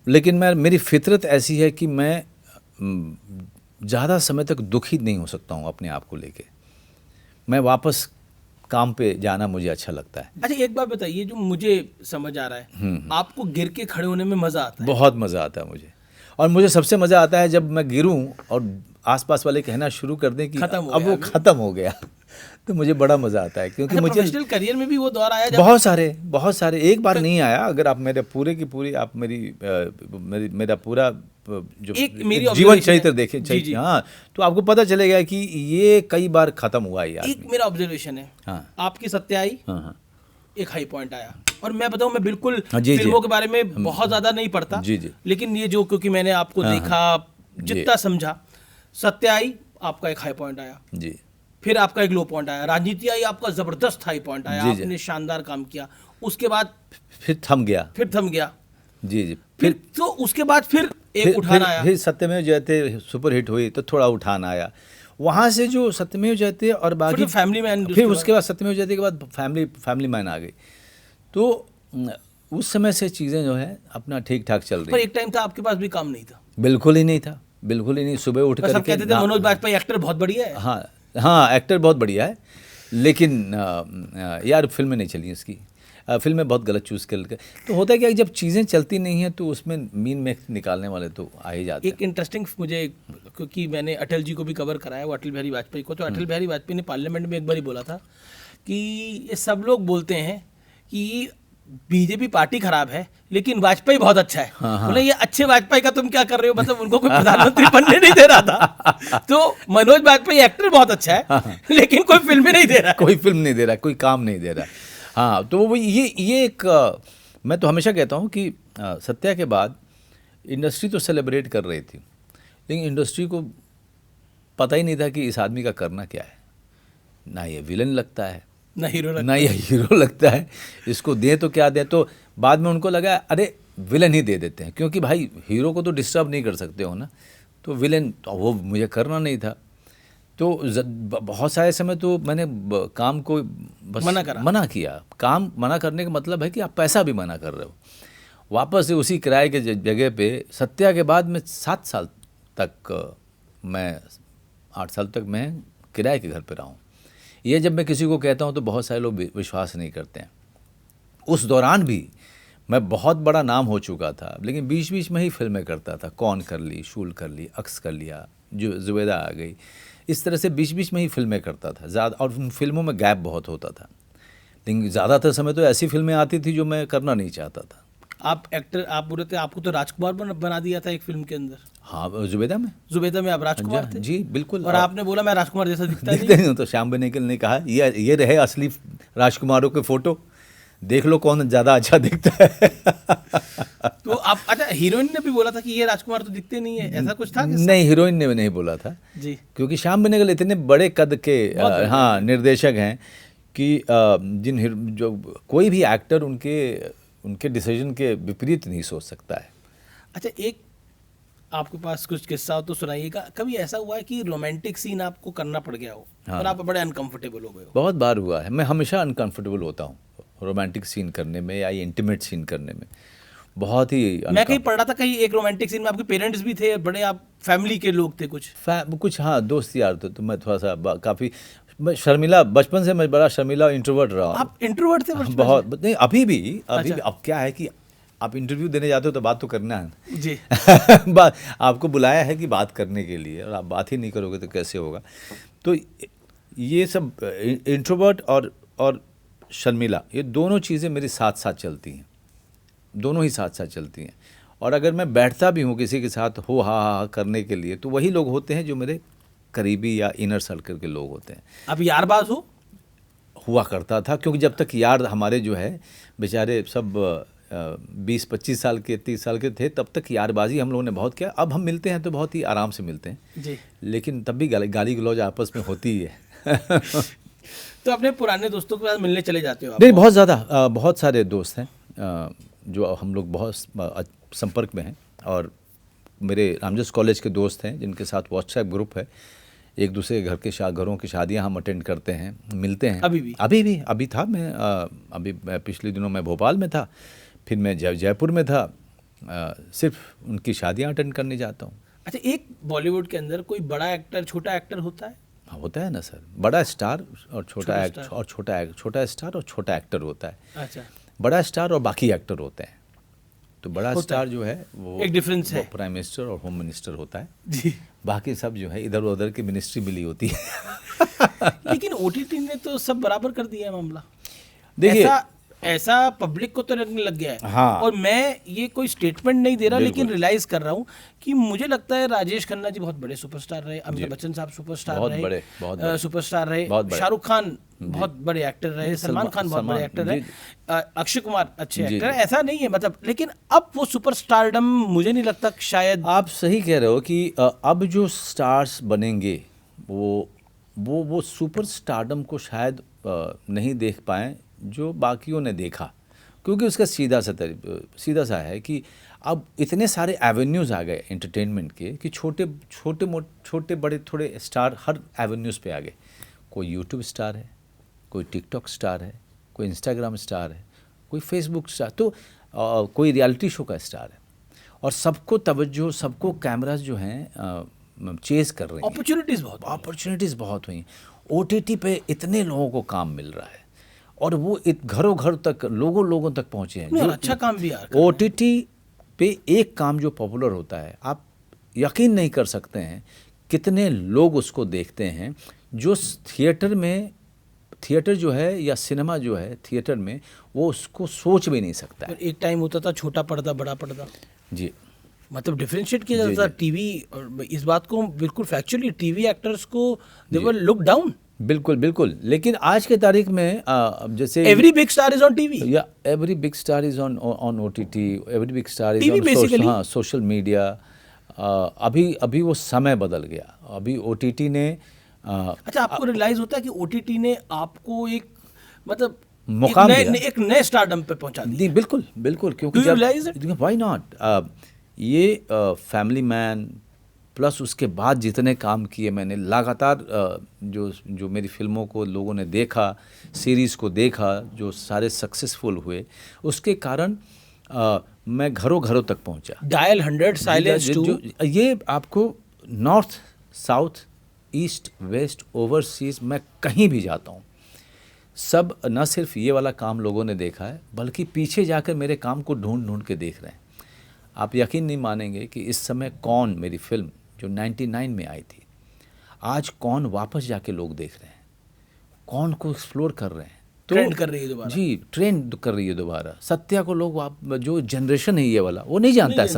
लेकिन मेरी फितरत ऐसी है कि मैं ज़्यादा समय तक दुखी नहीं हो सकता हूं अपने आप को लेके। मैं वापस काम पे जाना मुझे अच्छा लगता है। अच्छा, एक बात बताइए, जो मुझे समझ आ रहा है, आपको गिर के खड़े होने में मज़ा आता है? बहुत मज़ा आता है मुझे, और मुझे सबसे मज़ा आता है जब मैं गिरूं और आसपास वाले कहना शुरू कर दें कि अब वो ख़त्म हो गया तो मुझे बड़ा मज़ा आता है, क्योंकि मुझे प्रोफेशनल करियर में भी वो दौर आया जब बहुत सारे एक बार नहीं आया। अगर आप मेरे पूरे की पूरी आप मेरा पूरा जो जीवन चरित्र देखें, हाँ, तो आपको पता चलेगा कि ये कई बार ख़त्म हुआ है। एक मेरा ऑब्जर्वेशन है, हाँ, आपकी सत्य आई, हाँ, एक हाई पॉइंट आया। और मैं बताऊं, मैं बिल्कुल जी, फिल्मों के बारे में बहुत ज़्यादा नहीं पढ़ता, जी जी, लेकिन ये जो, क्योंकि मैंने आपको देखा, जितना समझा, सत्य आई, आपका एक हाई पॉइंट आया जी, फिर आपका एक लो पॉइंट आया, राजनीति आई, आपका जबरदस्त हाई पॉइंट आया, आपने शानदार काम किया, उसके बाद फिर थम गया जी जी, फिर तो उसके बाद फिर एक उठान आया, फिर सत्यमेव जयते सुपर हिट हुई तो थोड़ा उठान आया। वहाँ से जो सत्यमेव जयते और बाकी फैमिली मैन, फिर उसके बाद सत्यमेव जयते के बाद फैमिली मैन आ गई। तो उस समय से चीज़ें जो है अपना ठीक ठाक चल रही। पर एक टाइम था आपके पास भी काम नहीं था? बिल्कुल ही नहीं था, बिल्कुल ही नहीं। सुबह उठ कर कहते थे मनोज बाजपेयी एक्टर बहुत बढ़िया है। हाँ हाँ, एक्टर बहुत बढ़िया है, लेकिन यार फिल्में नहीं चली उसकी, फिल्में बहुत गलत चूज़ कर। तो होता है कि जब चीज़ें चलती नहीं हैं तो उसमें मीन में निकालने वाले तो आ ही जाते हैं। एक इंटरेस्टिंग मुझे, क्योंकि मैंने अटल जी को भी कवर कराया, वो अटल बिहारी वाजपेयी को, तो अटल बिहारी वाजपेयी ने पार्लियामेंट में एक बार ही बोला था कि ये सब लोग बोलते हैं कि बीजेपी पार्टी खराब है लेकिन वाजपेयी बहुत अच्छा है। बोले ये अच्छे वाजपेयी का तुम क्या कर रहे हो, मतलब उनको कोई प्रधानमंत्री बनने नहीं दे रहा था। तो मनोज बाजपेयी एक्टर बहुत अच्छा है लेकिन कोई फिल्म नहीं दे रहा, कोई फिल्म नहीं दे रहा, कोई काम नहीं दे रहा। हाँ, तो वो ये एक मैं तो हमेशा कहता हूँ कि सत्या के बाद इंडस्ट्री तो सेलिब्रेट कर रही थी, लेकिन इंडस्ट्री को पता ही नहीं था कि इस आदमी का करना क्या है। ना ये विलन लगता है, ना ये हीरो लगता है, इसको दें तो क्या दें। तो बाद में उनको लगा अरे विलन ही दे देते हैं, क्योंकि भाई हीरो को तो डिस्टर्ब नहीं कर सकते हो ना, तो विलन तो वो मुझे करना नहीं था। तो बहुत सारे समय तो मैंने काम को बस मना किया। काम मना करने का मतलब है कि आप पैसा भी मना कर रहे हो। वापस से उसी किराए के जगह पे सत्या के बाद में 7 साल तक मैं 8 साल तक मैं किराए के घर पे रहा हूँ। ये जब मैं किसी को कहता हूँ तो बहुत सारे लोग विश्वास नहीं करते हैं। उस दौरान भी मैं बहुत बड़ा नाम हो चुका था, लेकिन बीच बीच में ही फिल्में करता था। कौन कर ली, शूल कर ली, अक्स कर लिया, जो जुबैदा आ गई, इस तरह से बीच बीच में ही फिल्में करता था ज़्यादा, और उन फिल्मों में गैप बहुत होता था। लेकिन ज़्यादातर समय तो ऐसी फिल्में आती थी जो मैं करना नहीं चाहता था। आप एक्टर, आप बोल रहे थे आपको तो राजकुमार बना दिया था एक फिल्म के अंदर। हाँ, जुबैदा में आप राजकुमार थे। जी बिल्कुल। और आपने बोला मैं राजकुमार जैसा दिखता नहीं। तो श्याम बेनेगल ने कहा ये रहे असली राजकुमारों के फोटो, देख लो कौन ज़्यादा अच्छा दिखता है। तो आप, अच्छा, हीरोइन ने भी बोला था कि ये राजकुमार तो दिखते नहीं है, ऐसा कुछ था? नहीं, हीरोइन ने भी नहीं बोला था जी, क्योंकि श्याम बेनेगल इतने बड़े कद के निर्देशक हैं कि जो कोई भी एक्टर उनके डिसीजन के विपरीत नहीं सोच सकता है। अच्छा, एक आपके पास कुछ किस्सा हो तो सुनाइएगा। कभी ऐसा हुआ है कि रोमांटिक सीन आपको करना पड़ गया हो और आप बड़े अनकंफर्टेबल हो गए हो? बहुत बार हुआ है। मैं हमेशा अनकंफर्टेबल होता हूँ रोमांटिक सीन करने में या इंटीमेट सीन करने में, बहुत ही। मैं कहीं पढ़ रहा था, कहीं एक रोमांटिक सीन में आपके पेरेंट्स भी थे, बड़े आप फैमिली के लोग थे कुछ हाँ, दोस्त यार थे। तो मैं थोड़ा सा काफ़ी शर्मिला, बचपन से मैं बड़ा शर्मिला इंट्रोवर्ट रहा। आप इंट्रोवर्ट थे? बहुत नहीं, अभी भी। अब क्या है कि आप इंटरव्यू देने जाते हो तो बात तो करना है जी। बात आपको बुलाया है कि बात करने के लिए, और आप बात ही नहीं करोगे तो कैसे होगा। तो ये सब इंट्रोवर्ट और शर्मिला, ये दोनों चीज़ें मेरे साथ साथ चलती हैं, दोनों ही साथ साथ चलती हैं। और अगर मैं बैठता भी हूँ किसी के साथ हो हा करने के लिए, तो वही लोग होते हैं जो मेरे करीबी या इनर सर्कल के लोग होते हैं। अब यारबाज हुआ करता था, क्योंकि जब तक यार हमारे जो है बेचारे सब 20-25 साल के 30 साल के थे, तब तक यारबाजी हम लोगों ने बहुत किया। अब हम मिलते हैं तो बहुत ही आराम से मिलते हैं जी। लेकिन तब भी गाली गलौज आपस में होती ही है। तो अपने पुराने दोस्तों के साथ मिलने चले जाते हो आप? नहीं, बहुत ज़्यादा, बहुत सारे दोस्त हैं जो हम लोग बहुत संपर्क में हैं। और मेरे रामजस कॉलेज के दोस्त हैं जिनके साथ व्हाट्सएप ग्रुप है, एक दूसरे के घर के घरों की शादियां हम अटेंड करते हैं, मिलते हैं। अभी था मैं, अभी पिछले दिनों मैं भोपाल में था, फिर मैं जयपुर में था, सिर्फ उनकी शादियां अटेंड करने जाता हूँ। अच्छा, एक बॉलीवुड के अंदर कोई बड़ा एक्टर छोटा एक्टर होता है? होता है ना सर, बड़ा स्टार और छोटा स्टार और छोटा एक्टर होता है। अच्छा। बड़ा स्टार और बाकी एक्टर होते हैं। तो बड़ा स्टार जो है वो एक डिफरेंस है, प्राइम मिनिस्टर और होम मिनिस्टर होता है जी। बाकी सब जो है इधर उधर की मिनिस्ट्री मिली होती है। लेकिन ओटीटी ने तो सब बराबर कर दिया है मामला। देखिए, ऐसा पब्लिक को तो लगने लग गया है। हाँ। और मैं ये कोई स्टेटमेंट नहीं दे रहा, लेकिन रियलाइज कर रहा हूँ कि मुझे लगता है राजेश खन्ना जी बहुत बड़े सुपरस्टार रहे, अमिताभ बच्चन साहब सुपरस्टार रहे, सुपरस्टार रहे, शाहरुख खान बहुत बड़े एक्टर रहे, सलमान खान बहुत बड़े एक्टर रहे, अक्षय कुमार अच्छे एक्टर है, ऐसा नहीं है मतलब। लेकिन अब वो सुपरस्टारडम मुझे नहीं लगता, शायद आप सही कह रहे हो कि अब जो स्टार्स बनेंगे वो सुपरस्टारडम को शायद नहीं देख पाए जो बाकियों ने देखा, क्योंकि उसका सीधा सा है कि अब इतने सारे एवेन्यूज़ आ गए एंटरटेनमेंट के कि छोटे बड़े थोड़े स्टार हर एवेन्यूज़ पे आ गए। कोई यूट्यूब स्टार है, कोई टिकटॉक स्टार है, कोई इंस्टाग्राम स्टार है, कोई फेसबुक स्टार, तो कोई रियलिटी शो का स्टार है। और सबको तवज्जो, सबको कैमरास जो हैं चेज़ कर रहे हैं। अपॉर्चुनिटीज़ बहुत हुई। OTT पे इतने लोगों को काम मिल रहा है और वो घरों घर तक लोगों तक पहुँचे हैं। जो अच्छा काम भी आ OTT पे एक काम जो पॉपुलर होता है, आप यकीन नहीं कर सकते हैं कितने लोग उसको देखते हैं, जो थिएटर जो है या सिनेमा जो है थिएटर में, वो उसको सोच भी नहीं सकता है। एक टाइम होता था छोटा पर्दा बड़ा पर्दा, जी, मतलब डिफरेंशिएट किया जाता था टीवी, और इस बात को बिल्कुल फैक्चुअली टीवी एक्टर्स को दे वर लुक डाउन। बिल्कुल। लेकिन आज के तारीख में जैसे every big star is on TV, या every big star is on OTT, every big star is on social media. अभी वो समय बदल गया। अभी OTT ने अच्छा, आपको रियलाइज होता है कि OTT ने आपको एक मतलब मुकाम एक नए स्टारडम पे पहुंचा दिया? बिल्कुल, क्योंकि व्हाई नॉट, ये फैमिली मैन प्लस उसके बाद जितने काम किए मैंने लगातार, जो मेरी फिल्मों को लोगों ने देखा, सीरीज़ को देखा, जो सारे सक्सेसफुल हुए, उसके कारण मैं घरों तक पहुंचा। डायल 100, साइलेंस 2, ये आपको north south east west overseas मैं कहीं भी जाता हूँ, सब न सिर्फ ये वाला काम लोगों ने देखा है, बल्कि पीछे जाकर मेरे काम को ढूंढ के देख रहे हैं। आप यकीन नहीं मानेंगे कि इस समय कौन, मेरी फिल्म जो 99 में आई थी, आज कौन वापस जाके लोग देख रहे हैं, कौन को एक्सप्लोर कर रहे हैं, तो ट्रेंड कर रही है दोबारा। जी, ट्रेंड कर रही है दोबारा। सत्या को लोग, जो जनरेशन है ये वाला, वो नहीं जानता है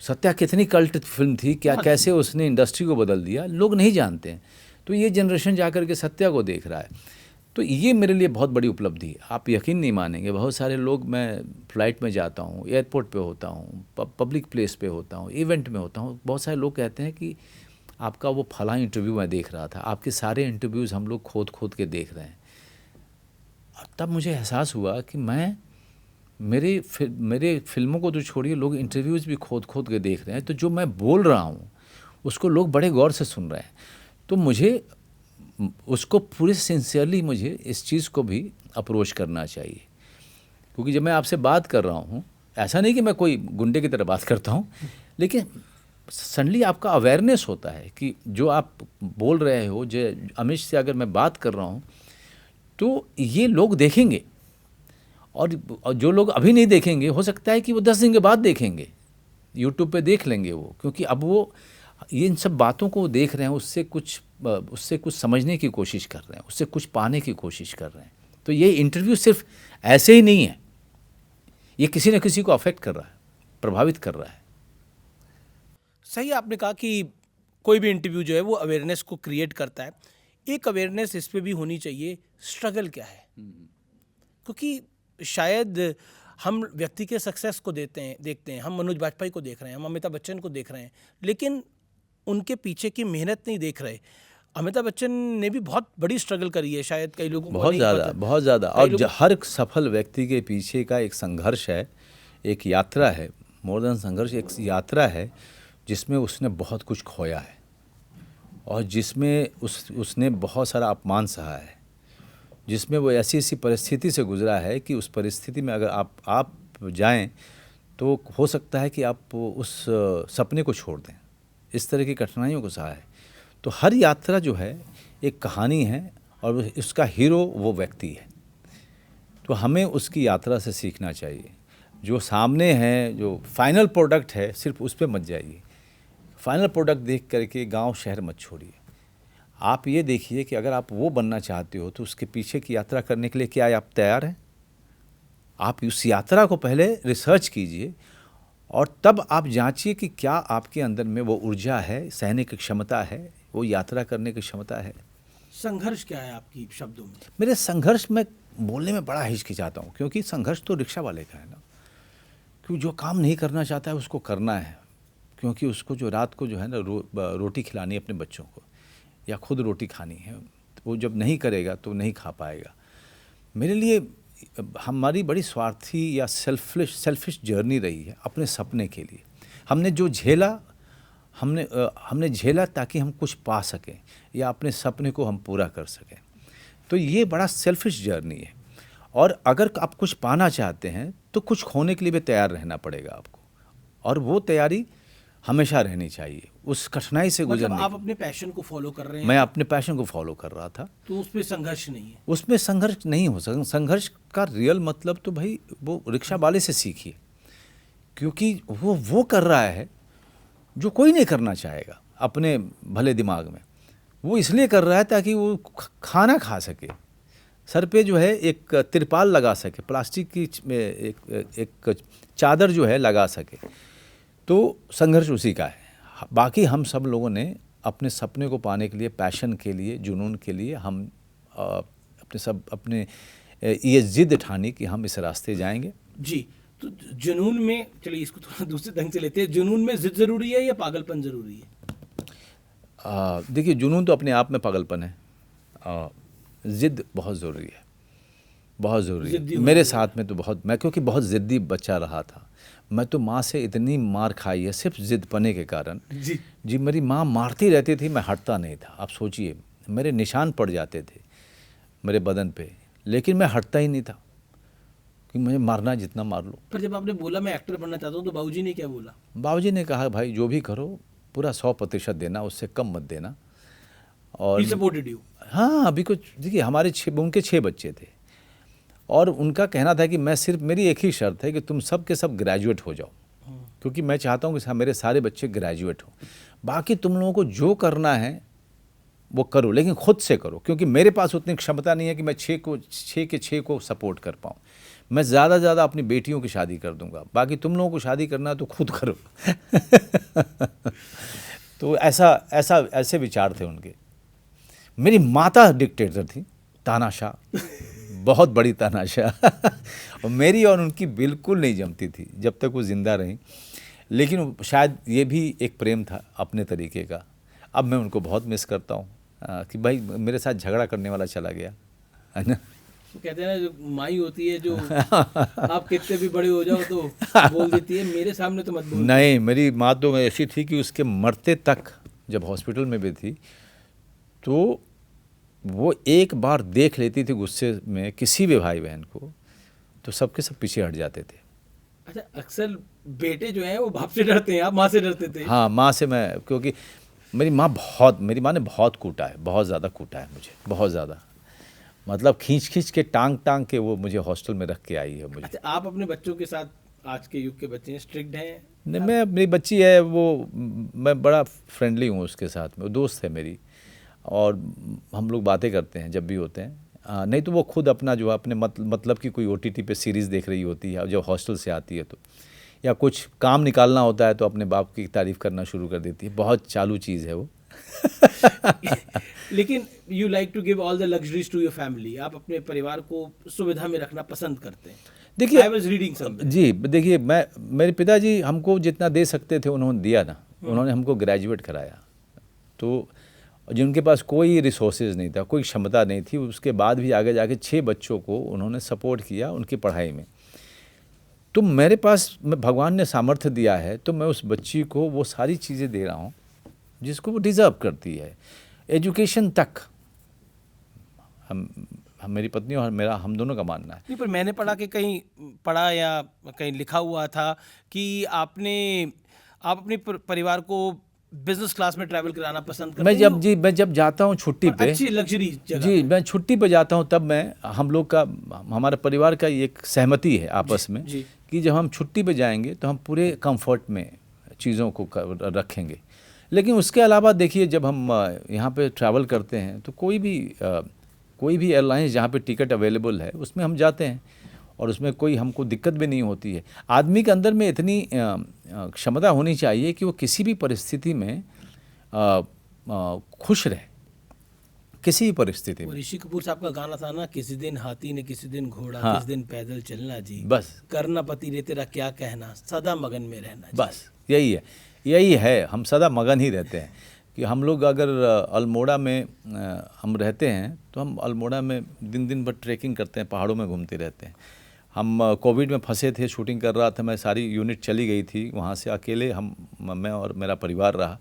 सत्या कितनी कल्ट फिल्म थी, क्या कैसे उसने इंडस्ट्री को बदल दिया, लोग नहीं जानते हैं। तो ये जनरेशन जाकर के सत्या को देख रहा है, तो ये मेरे लिए बहुत बड़ी उपलब्धि है। आप यकीन नहीं मानेंगे, बहुत सारे लोग, मैं फ़्लाइट में जाता हूँ, एयरपोर्ट पे होता हूँ, पब्लिक प्लेस पे होता हूँ, इवेंट में होता हूँ, बहुत सारे लोग कहते हैं कि आपका वो फलां इंटरव्यू मैं देख रहा था, आपके सारे इंटरव्यूज़ हम लोग खोद के देख रहे हैं। तब मुझे एहसास हुआ कि मेरे फिल्मों को तो छोड़िए, लोग इंटरव्यूज़ भी खोद के देख रहे हैं, तो जो मैं बोल रहा हूँ उसको लोग बड़े गौर से सुन रहे हैं। तो मुझे उसको पूरे सिंसियरली मुझे इस चीज़ को भी अप्रोच करना चाहिए, क्योंकि जब मैं आपसे बात कर रहा हूँ, ऐसा नहीं कि मैं कोई गुंडे की तरह बात करता हूँ, लेकिन सडनली आपका अवेयरनेस होता है कि जो आप बोल रहे हो, जो अमित से अगर मैं बात कर रहा हूँ तो ये लोग देखेंगे, और जो लोग अभी नहीं देखेंगे हो सकता है कि वो 10 दिन के बाद देखेंगे, यूट्यूब पे देख लेंगे वो, क्योंकि अब वो ये इन सब बातों को देख रहे हैं, उससे कुछ समझने की कोशिश कर रहे हैं, उससे कुछ पाने की कोशिश कर रहे हैं। तो ये इंटरव्यू सिर्फ ऐसे ही नहीं है, ये किसी न किसी को अफेक्ट कर रहा है, प्रभावित कर रहा है। सही आपने कहा कि कोई भी इंटरव्यू जो है वो अवेयरनेस को क्रिएट करता है। एक अवेयरनेस इस पे भी होनी चाहिए, स्ट्रगल क्या है, क्योंकि शायद हम व्यक्ति के सक्सेस को देखते हैं, हम मनोज बाजपेयी को देख रहे हैं, हम अमिताभ बच्चन को देख रहे हैं, लेकिन उनके पीछे की मेहनत नहीं देख रहे। अमिताभ बच्चन ने भी बहुत बड़ी स्ट्रगल करी है, शायद कई लोगों को बहुत नहीं ज़्यादा, पता। बहुत ज़्यादा। और हर सफल व्यक्ति के पीछे का एक संघर्ष है, एक यात्रा है, मोर देन संघर्ष, एक यात्रा है जिसमें उसने बहुत कुछ खोया है और जिसमें उसने बहुत सारा अपमान सहा है, जिसमें वो ऐसी ऐसी परिस्थिति से गुजरा है कि उस परिस्थिति में अगर आप जाएं तो हो सकता है कि आप उस सपने को छोड़ दें। इस तरह की कठिनाइयों को सहा है। तो हर यात्रा जो है एक कहानी है और उसका हीरो वो व्यक्ति है। तो हमें उसकी यात्रा से सीखना चाहिए। जो सामने है, जो फाइनल प्रोडक्ट है, सिर्फ उस पर मत जाइए। फाइनल प्रोडक्ट देख करके गांव शहर मत छोड़िए। आप ये देखिए कि अगर आप वो बनना चाहते हो तो उसके पीछे की यात्रा करने के लिए क्या आप तैयार हैं? आप उस यात्रा को पहले रिसर्च कीजिए और तब आप जांचिए कि क्या आपके अंदर में वो ऊर्जा है, सहने की क्षमता है, वो यात्रा करने की क्षमता है। संघर्ष क्या है आपकी शब्दों में? मेरे संघर्ष में बोलने में बड़ा हिचकिचाता हूँ, क्योंकि संघर्ष तो रिक्शा वाले का है ना। क्योंकि जो काम नहीं करना चाहता है उसको करना है, क्योंकि उसको जो रात को जो है ना रोटी खिलानी है अपने बच्चों को या खुद रोटी खानी है, तो वो जब नहीं करेगा तो नहीं खा पाएगा। मेरे लिए हमारी बड़ी स्वार्थी या सेल्फिश जर्नी रही है अपने सपने के लिए। हमने जो झेला, हमने झेला ताकि हम कुछ पा सकें या अपने सपने को हम पूरा कर सकें। तो ये बड़ा सेल्फिश जर्नी है। और अगर आप कुछ पाना चाहते हैं तो कुछ खोने के लिए भी तैयार रहना पड़ेगा आपको, और वो तैयारी हमेशा रहनी चाहिए उस कठिनाई से गुजरने। आप अपने पैशन को फॉलो कर रहे हैं? मैं अपने पैशन को फॉलो कर रहा था, तो उसमें संघर्ष नहीं है? उसमें संघर्ष नहीं हो सकता। संघर्ष का रियल मतलब तो भाई वो रिक्शा वाले से सीखिए, क्योंकि वो कर रहा है जो कोई नहीं करना चाहेगा अपने भले दिमाग में। वो इसलिए कर रहा है ताकि वो खाना खा सके, सर पे जो है एक तिरपाल लगा सके, प्लास्टिक की एक चादर जो है लगा सके। तो संघर्ष उसी का है। बाकी हम सब लोगों ने अपने सपने को पाने के लिए, पैशन के लिए, जुनून के लिए हम अपने ये जिद ठानी कि हम इस रास्ते जाएंगे। जी, तो जुनून में, चलिए इसको थोड़ा दूसरे ढंग से लेते हैं, जुनून में जिद जरूरी है या पागलपन जरूरी है? देखिए, जुनून तो अपने आप में पागलपन है, जिद बहुत ज़रूरी है, बहुत ज़रूरी है। मेरे साथ में तो मैं क्योंकि बहुत ज़िद्दी बच्चा रहा था। मैं तो माँ से इतनी मार खाई है सिर्फ ज़िद पने के कारण। जी, मेरी माँ मारती रहती थी, मैं हटता नहीं था। आप सोचिए, मेरे निशान पड़ जाते थे मेरे बदन पे, लेकिन मैं हटता ही नहीं था कि मुझे मारना जितना मार लो। पर जब आपने बोला मैं एक्टर बनना चाहता हूँ तो बाबूजी ने क्या बोला? बाबूजी ने कहा भाई जो भी करो पूरा 100% देना, उससे कम मत देना। और सपोर्टेड यू? हाँ, अभी कुछ देखिए, उनके 6 बच्चे थे और उनका कहना था कि मेरी एक ही शर्त है कि तुम सब के सब ग्रेजुएट हो जाओ, क्योंकि मैं चाहता हूँ कि मेरे सारे बच्चे ग्रेजुएट हो। बाकी तुम लोगों को जो करना है वो करो, लेकिन खुद से करो, क्योंकि मेरे पास उतनी क्षमता नहीं है कि मैं 6 के 6 को सपोर्ट कर पाऊँ। मैं ज़्यादा ज़्यादा अपनी बेटियों की शादी कर दूंगा, बाकी तुम लोगों को शादी करना है तो खुद करो। तो ऐसे विचार थे उनके। मेरी माता डिक्टेटर थी, तानाशाह, बहुत बड़ी तानाशाह। और मेरी और उनकी बिल्कुल नहीं जमती थी जब तक वो ज़िंदा रहीं। लेकिन शायद ये भी एक प्रेम था अपने तरीके का। अब मैं उनको बहुत मिस करता हूँ कि भाई मेरे साथ झगड़ा करने वाला चला गया, है ना। तो कहते हैं ना, जो माई होती है जो आप कितने भी बड़े हो जाओ तो बोल देती है, मेरे सामने तो मत बोल। नहीं, मेरी माँ तो ऐसी थी कि उसके मरते तक, जब हॉस्पिटल में भी थी, तो वो एक बार देख लेती थी गुस्से में किसी भी भाई बहन को, तो सबके सब पीछे हट जाते थे। अच्छा, अक्सर बेटे जो हैं वो बाप से डरते हैं, आप माँ से डरते थे? हाँ, माँ से मैं, क्योंकि मेरी माँ ने बहुत कूटा है, बहुत ज़्यादा कूटा है मुझे, बहुत ज़्यादा। मतलब खींच खींच के टांग टांग के वो मुझे हॉस्टल में रख के आई है मुझे। अच्छा, आप अपने बच्चों के साथ, आज के युग के बच्चे हैं, स्ट्रिक्ट हैं? नहीं, मैं, मेरी बच्ची है वो, मैं बड़ा फ्रेंडली हूँ उसके साथ में, वो दोस्त है मेरी, और हम लोग बातें करते हैं जब भी होते हैं। नहीं तो वो खुद अपना जो है अपने मतलब की कोई ओटीटी पे सीरीज़ देख रही होती है जब हॉस्टल से आती है तो, या कुछ काम निकालना होता है तो अपने बाप की तारीफ़ करना शुरू कर देती है। बहुत चालू चीज़ है वो। लेकिन you like to give all the luxuries to your family, आप अपने परिवार को सुविधा में रखना पसंद करते हैं। देखिए, आई वाज रीडिंग समवेयर। जी देखिए, मेरे पिताजी हमको जितना दे सकते थे उन्होंने दिया ना। उन्होंने हमको ग्रेजुएट कराया, तो जिनके पास कोई रिसोर्सेज नहीं था, कोई क्षमता नहीं थी, उसके बाद भी आगे जाके 6 बच्चों को उन्होंने सपोर्ट किया उनकी पढ़ाई में। तो मेरे पास भगवान ने सामर्थ्य दिया है, तो मैं उस बच्ची को वो सारी चीज़ें दे रहा हूँ जिसको वो डिज़र्व करती है। एजुकेशन तक हम मेरी पत्नी और मेरा, हम दोनों का मानना है। नहीं, पर मैंने पढ़ा कि कहीं पढ़ा या कहीं लिखा हुआ था कि आप अपने परिवार को बिजनेस क्लास में ट्रैवल कराना पसंद करते हैं। मैं जब जाता हूँ छुट्टी पे, अच्छी लग्जरी जगह जी पे। मैं छुट्टी पे जाता हूँ, तब हम लोग का, हमारे परिवार का एक सहमति है आपस में जी। कि जब हम छुट्टी पे जाएंगे तो हम पूरे कंफर्ट में चीज़ों को रखेंगे। लेकिन उसके अलावा देखिए, जब हम यहाँ पे ट्रैवल करते हैं तो कोई भी एयरलाइंस जहाँ पे टिकट अवेलेबल है उसमें हम जाते हैं, और उसमें कोई हमको दिक्कत भी नहीं होती है। आदमी के अंदर में इतनी क्षमता होनी चाहिए कि वो किसी भी परिस्थिति में खुश रहे, किसी भी परिस्थिति में। ऋषि कपूर साहब का गाना था ना, किसी दिन हाथी ने किसी दिन घोड़ा, हाँ। किसी दिन पैदल चलना जी, बस करना पति रे तेरा क्या कहना, सदा मगन में रहना जी। बस यही है, हम सदा मगन ही रहते हैं। कि हम लोग अगर अल्मोड़ा में हम रहते हैं तो हम अल्मोड़ा में दिन भर ट्रैकिंग करते हैं, पहाड़ों में घूमते रहते हैं। हम कोविड में फंसे थे, शूटिंग कर रहा था मैं, सारी यूनिट चली गई थी, वहाँ से अकेले मैं और मेरा परिवार रहा।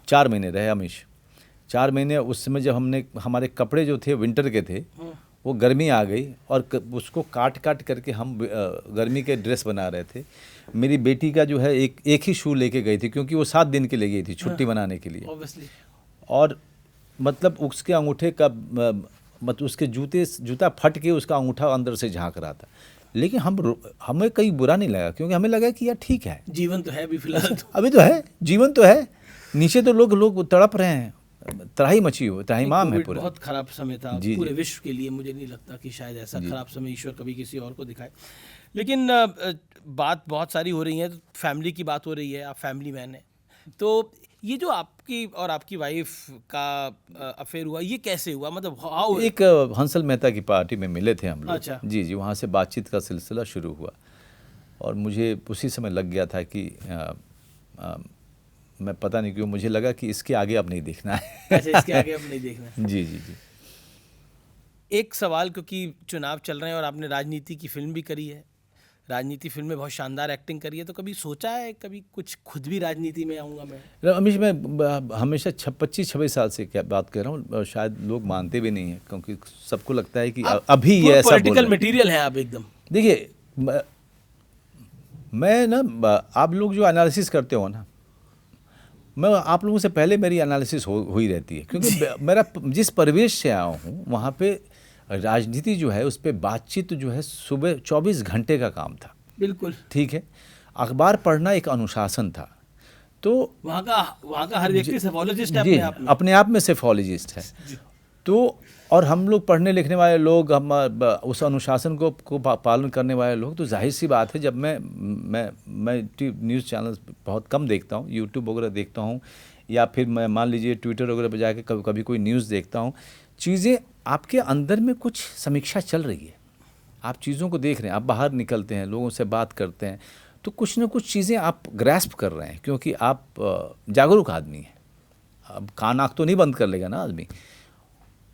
4 महीने रहे हमेशा, 4 महीने। उस समय जब हमारे कपड़े जो थे विंटर के थे, वो गर्मी आ गई, और उसको काट करके हम गर्मी के ड्रेस बना रहे थे। मेरी बेटी का जो है एक ही शू लेके गई थी, क्योंकि वो 7 दिन के लिए गई थी छुट्टी मनाने के लिए। Obviously। और मतलब उसके अंगूठे का मतलब उसके जूता फट के उसका अंगूठा अंदर से झांक रहा था। लेकिन हमें कहीं बुरा नहीं लगा, क्योंकि हमें लगा कि यार ठीक है, जीवन तो है अभी फिलहाल तो। अभी तो है, जीवन तो है। नीचे तो लोग तड़प रहे हैं, त्राहिमाम है पूरा। बहुत खराब समय था जी, पूरे जी। विश्व के लिए। मुझे नहीं लगता कि शायद ऐसा खराब समय ईश्वर कभी किसी और को दिखाए। लेकिन बात बहुत सारी हो रही है, तो फैमिली की बात हो रही है, आप फैमिली मैन हैं, तो ये जो आपकी और आपकी वाइफ का अफेयर हुआ, ये कैसे हुआ? मतलब हाउ? एक हंसल मेहता की पार्टी में मिले थे हम लोग। अच्छा। जी, वहाँ से बातचीत का सिलसिला शुरू हुआ, और मुझे उसी समय लग गया था कि मैं पता नहीं क्यों मुझे लगा कि इसके आगे अब नहीं देखना है। अच्छा, इसके आगे अब नहीं देखना है। जी। एक सवाल, क्योंकि चुनाव चल रहे हैं और आपने राजनीति की फिल्म भी करी है, राजनीति फिल्म में बहुत शानदार एक्टिंग करी है, तो कभी सोचा है कभी कुछ खुद भी राजनीति में आऊँगा मैं? रमेश, मैं हमेशा 25-26 साल से क्या बात कर रहा हूँ, शायद लोग मानते भी नहीं हैं, क्योंकि सबको लगता है कि अभी ये ऐसा पॉलिटिकल मटेरियल है आप एकदम। देखिए, मैं ना, आप लोग जो एनालिसिस करते हो ना, मैं आप लोगों से पहले मेरी एनालिसिस हुई रहती है, क्योंकि मेरा जिस परिवेश से आया हूँ वहाँ पे राजनीति जो है उस पर बातचीत जो है सुबह 24 घंटे का काम था। बिल्कुल ठीक है, अखबार पढ़ना एक अनुशासन था। तो वहाँ का हर व्यक्ति सेफोलॉजिस्ट है जी, अपने आप में सेफोलॉजिस्ट है। तो और हम लोग पढ़ने लिखने वाले लोग, हम उस अनुशासन को पालन करने वाले लोग, तो जाहिर सी बात है, जब मैं न्यूज़ चैनल बहुत कम देखता हूँ, यूट्यूब वगैरह देखता हूँ, या फिर मैं मान लीजिए ट्विटर वगैरह पर जाके कभी कोई न्यूज़ देखता हूँ, चीज़ें आपके अंदर में कुछ समीक्षा चल रही है, आप चीज़ों को देख रहे हैं, आप बाहर निकलते हैं, लोगों से बात करते हैं, तो कुछ ना कुछ चीज़ें आप ग्रैस्प कर रहे हैं, क्योंकि आप जागरूक आदमी हैं। अब कान आँख तो नहीं बंद कर लेगा ना आदमी,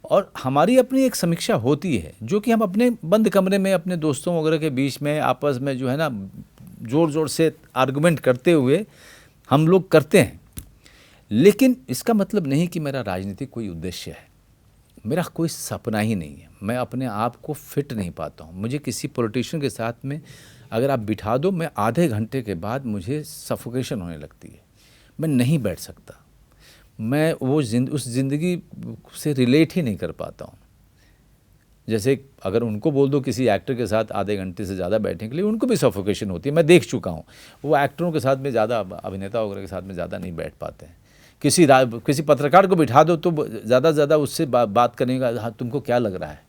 और हमारी अपनी एक समीक्षा होती है, जो कि हम अपने बंद कमरे में अपने दोस्तों वगैरह के बीच में आपस में जो है ना, ज़ोर से आर्गुमेंट करते हुए हम लोग करते हैं। लेकिन इसका मतलब नहीं कि मेरा राजनीतिक कोई उद्देश्य है, मेरा कोई सपना ही नहीं है। मैं अपने आप को फिट नहीं पाता हूँ। मुझे किसी पॉलिटिशियन के साथ में अगर आप बिठा दो, मैं आधे घंटे के बाद मुझे सफोकेशन होने लगती है, मैं नहीं बैठ सकता, मैं उस ज़िंदगी से रिलेट ही नहीं कर पाता हूँ। जैसे अगर उनको बोल दो किसी एक्टर के साथ आधे घंटे से ज़्यादा बैठने के लिए, उनको भी सफोकेशन होती है। मैं देख चुका हूँ, वो एक्टरों के साथ में ज़्यादा, अभिनेता वगैरह के साथ में ज़्यादा नहीं बैठ पाते हैं। किसी पत्रकार को बिठा दो तो ज़्यादा से ज़्यादा उससे बात करने का, हाँ तुमको क्या लग रहा है,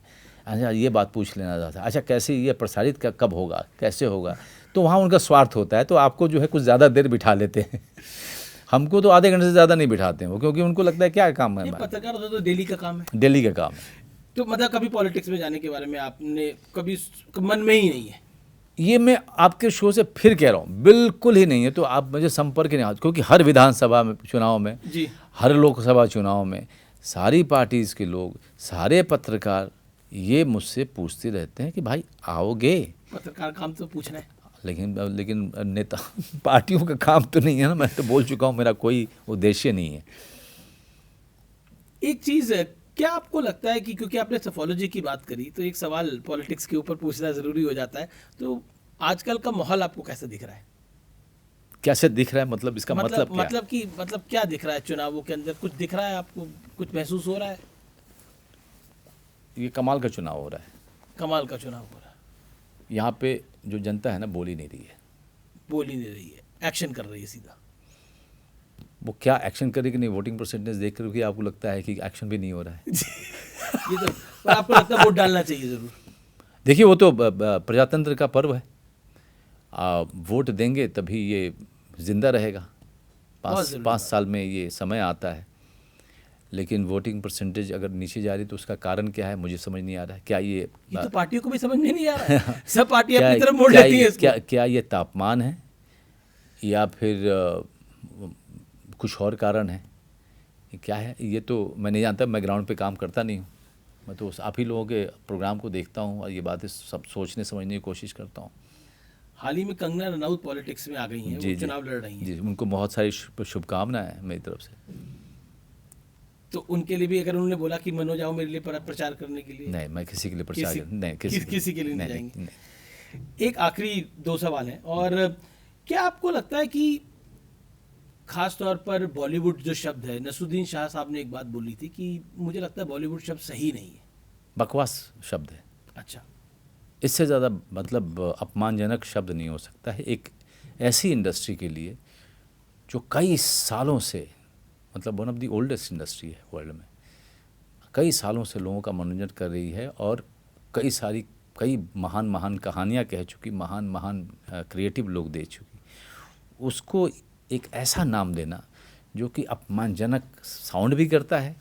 अच्छा ये बात पूछ लेना चाहता है, अच्छा कैसे ये प्रसारित कब होगा, कैसे होगा, तो वहाँ उनका स्वार्थ होता है। तो आपको जो है कुछ ज़्यादा देर बिठा लेते हैं। हमको तो आधे घंटे से ज़्यादा नहीं बिठाते हैं वो, क्योंकि उनको लगता है क्या काम है, पत्रकार होता तो डेली का काम है, डेली का काम है। तो मतलब कभी पॉलिटिक्स में जाने के बारे में आपने कभी मन में ही नहीं है? ये मैं आपके शो से फिर कह रहा हूँ, बिल्कुल ही नहीं है। तो आप मुझे संपर्क नहीं, क्योंकि हर विधानसभा में चुनाव में जी, हर लोकसभा चुनाव में सारी पार्टीज़ के लोग, सारे पत्रकार ये मुझसे पूछते रहते हैं कि भाई आओगे। पत्रकार काम तो पूछना है, लेकिन नेता पार्टियों का काम तो नहीं है ना। मैं तो बोल चुका हूँ, मेरा कोई उद्देश्य नहीं है। एक चीज़ है, क्या आपको लगता है कि क्योंकि आपने सफोलॉजी की बात करी तो एक सवाल पॉलिटिक्स के ऊपर पूछना ज़रूरी हो जाता है, तो आजकल का माहौल आपको कैसा दिख रहा है? कैसे दिख रहा है मतलब इसका मतलब क्या? मतलब क्या दिख रहा है चुनावों के अंदर? कुछ दिख रहा है आपको, कुछ महसूस हो रहा है? ये कमाल का चुनाव हो रहा है, कमाल का चुनाव हो रहा है। यहाँ पे जो जनता है ना बोल ही नहीं रही है, बोल ही नहीं रही है, एक्शन कर रही है सीधा। वो क्या एक्शन करेगी नहीं, वोटिंग परसेंटेज देख कर के आपको लगता है कि एक्शन भी नहीं हो रहा है। ये तो पर आपको लगता है वोट डालना चाहिए ज़रूर? देखिए वो तो प्रजातंत्र का पर्व है, वोट देंगे तभी ये जिंदा रहेगा। पाँच साल में ये समय आता है, लेकिन वोटिंग परसेंटेज अगर नीचे जा रही तो उसका कारण क्या है मुझे समझ नहीं आ रहा है। क्या ये तो पार्टियों को भी समझ में नहीं आ रहा है। सब पार्टियां अपनी तरफ मोड़ लेती हैं इसको। क्या ये तापमान है या फिर कुछ और कारण है, क्या है ये तो मैं नहीं जानता। मैं ग्राउंड पे काम करता नहीं हूँ, मैं तो आप ही लोगों के प्रोग्राम को देखता हूँ और ये बातें सब सोचने समझने की कोशिश करता हूँ। हाल ही में कंगना रनौत पॉलिटिक्स में आ गई हैं, वो चुनाव लड़ रही हैं। जी, उनको बहुत सारी शुभकामनाएं हैं मेरी तरफ से। तो उनके लिए भी अगर उन्होंने बोला कि मनोज आओ मेरे लिए प्रचार करने के लिए? नहीं, मैं किसी के लिए प्रचार नहीं, किसी के लिए नहीं जाएंगे। एक आखिरी दो सवाल है, और क्या आपको लगता है कि खास तौर पर बॉलीवुड जो शब्द है, नसरुद्दीन शाह साहब ने एक बात बोली थी कि मुझे लगता है बॉलीवुड शब्द सही नहीं है, बकवास शब्द है। अच्छा, इससे ज़्यादा मतलब अपमानजनक शब्द नहीं हो सकता है एक ऐसी इंडस्ट्री के लिए जो कई सालों से, मतलब one of the oldest industry है वर्ल्ड में, कई सालों से लोगों का मनोरंजन कर रही है और कई महान कहानियाँ कह चुकी, महान क्रिएटिव लोग दे चुकी, उसको एक ऐसा नाम देना जो कि अपमानजनक साउंड भी करता है।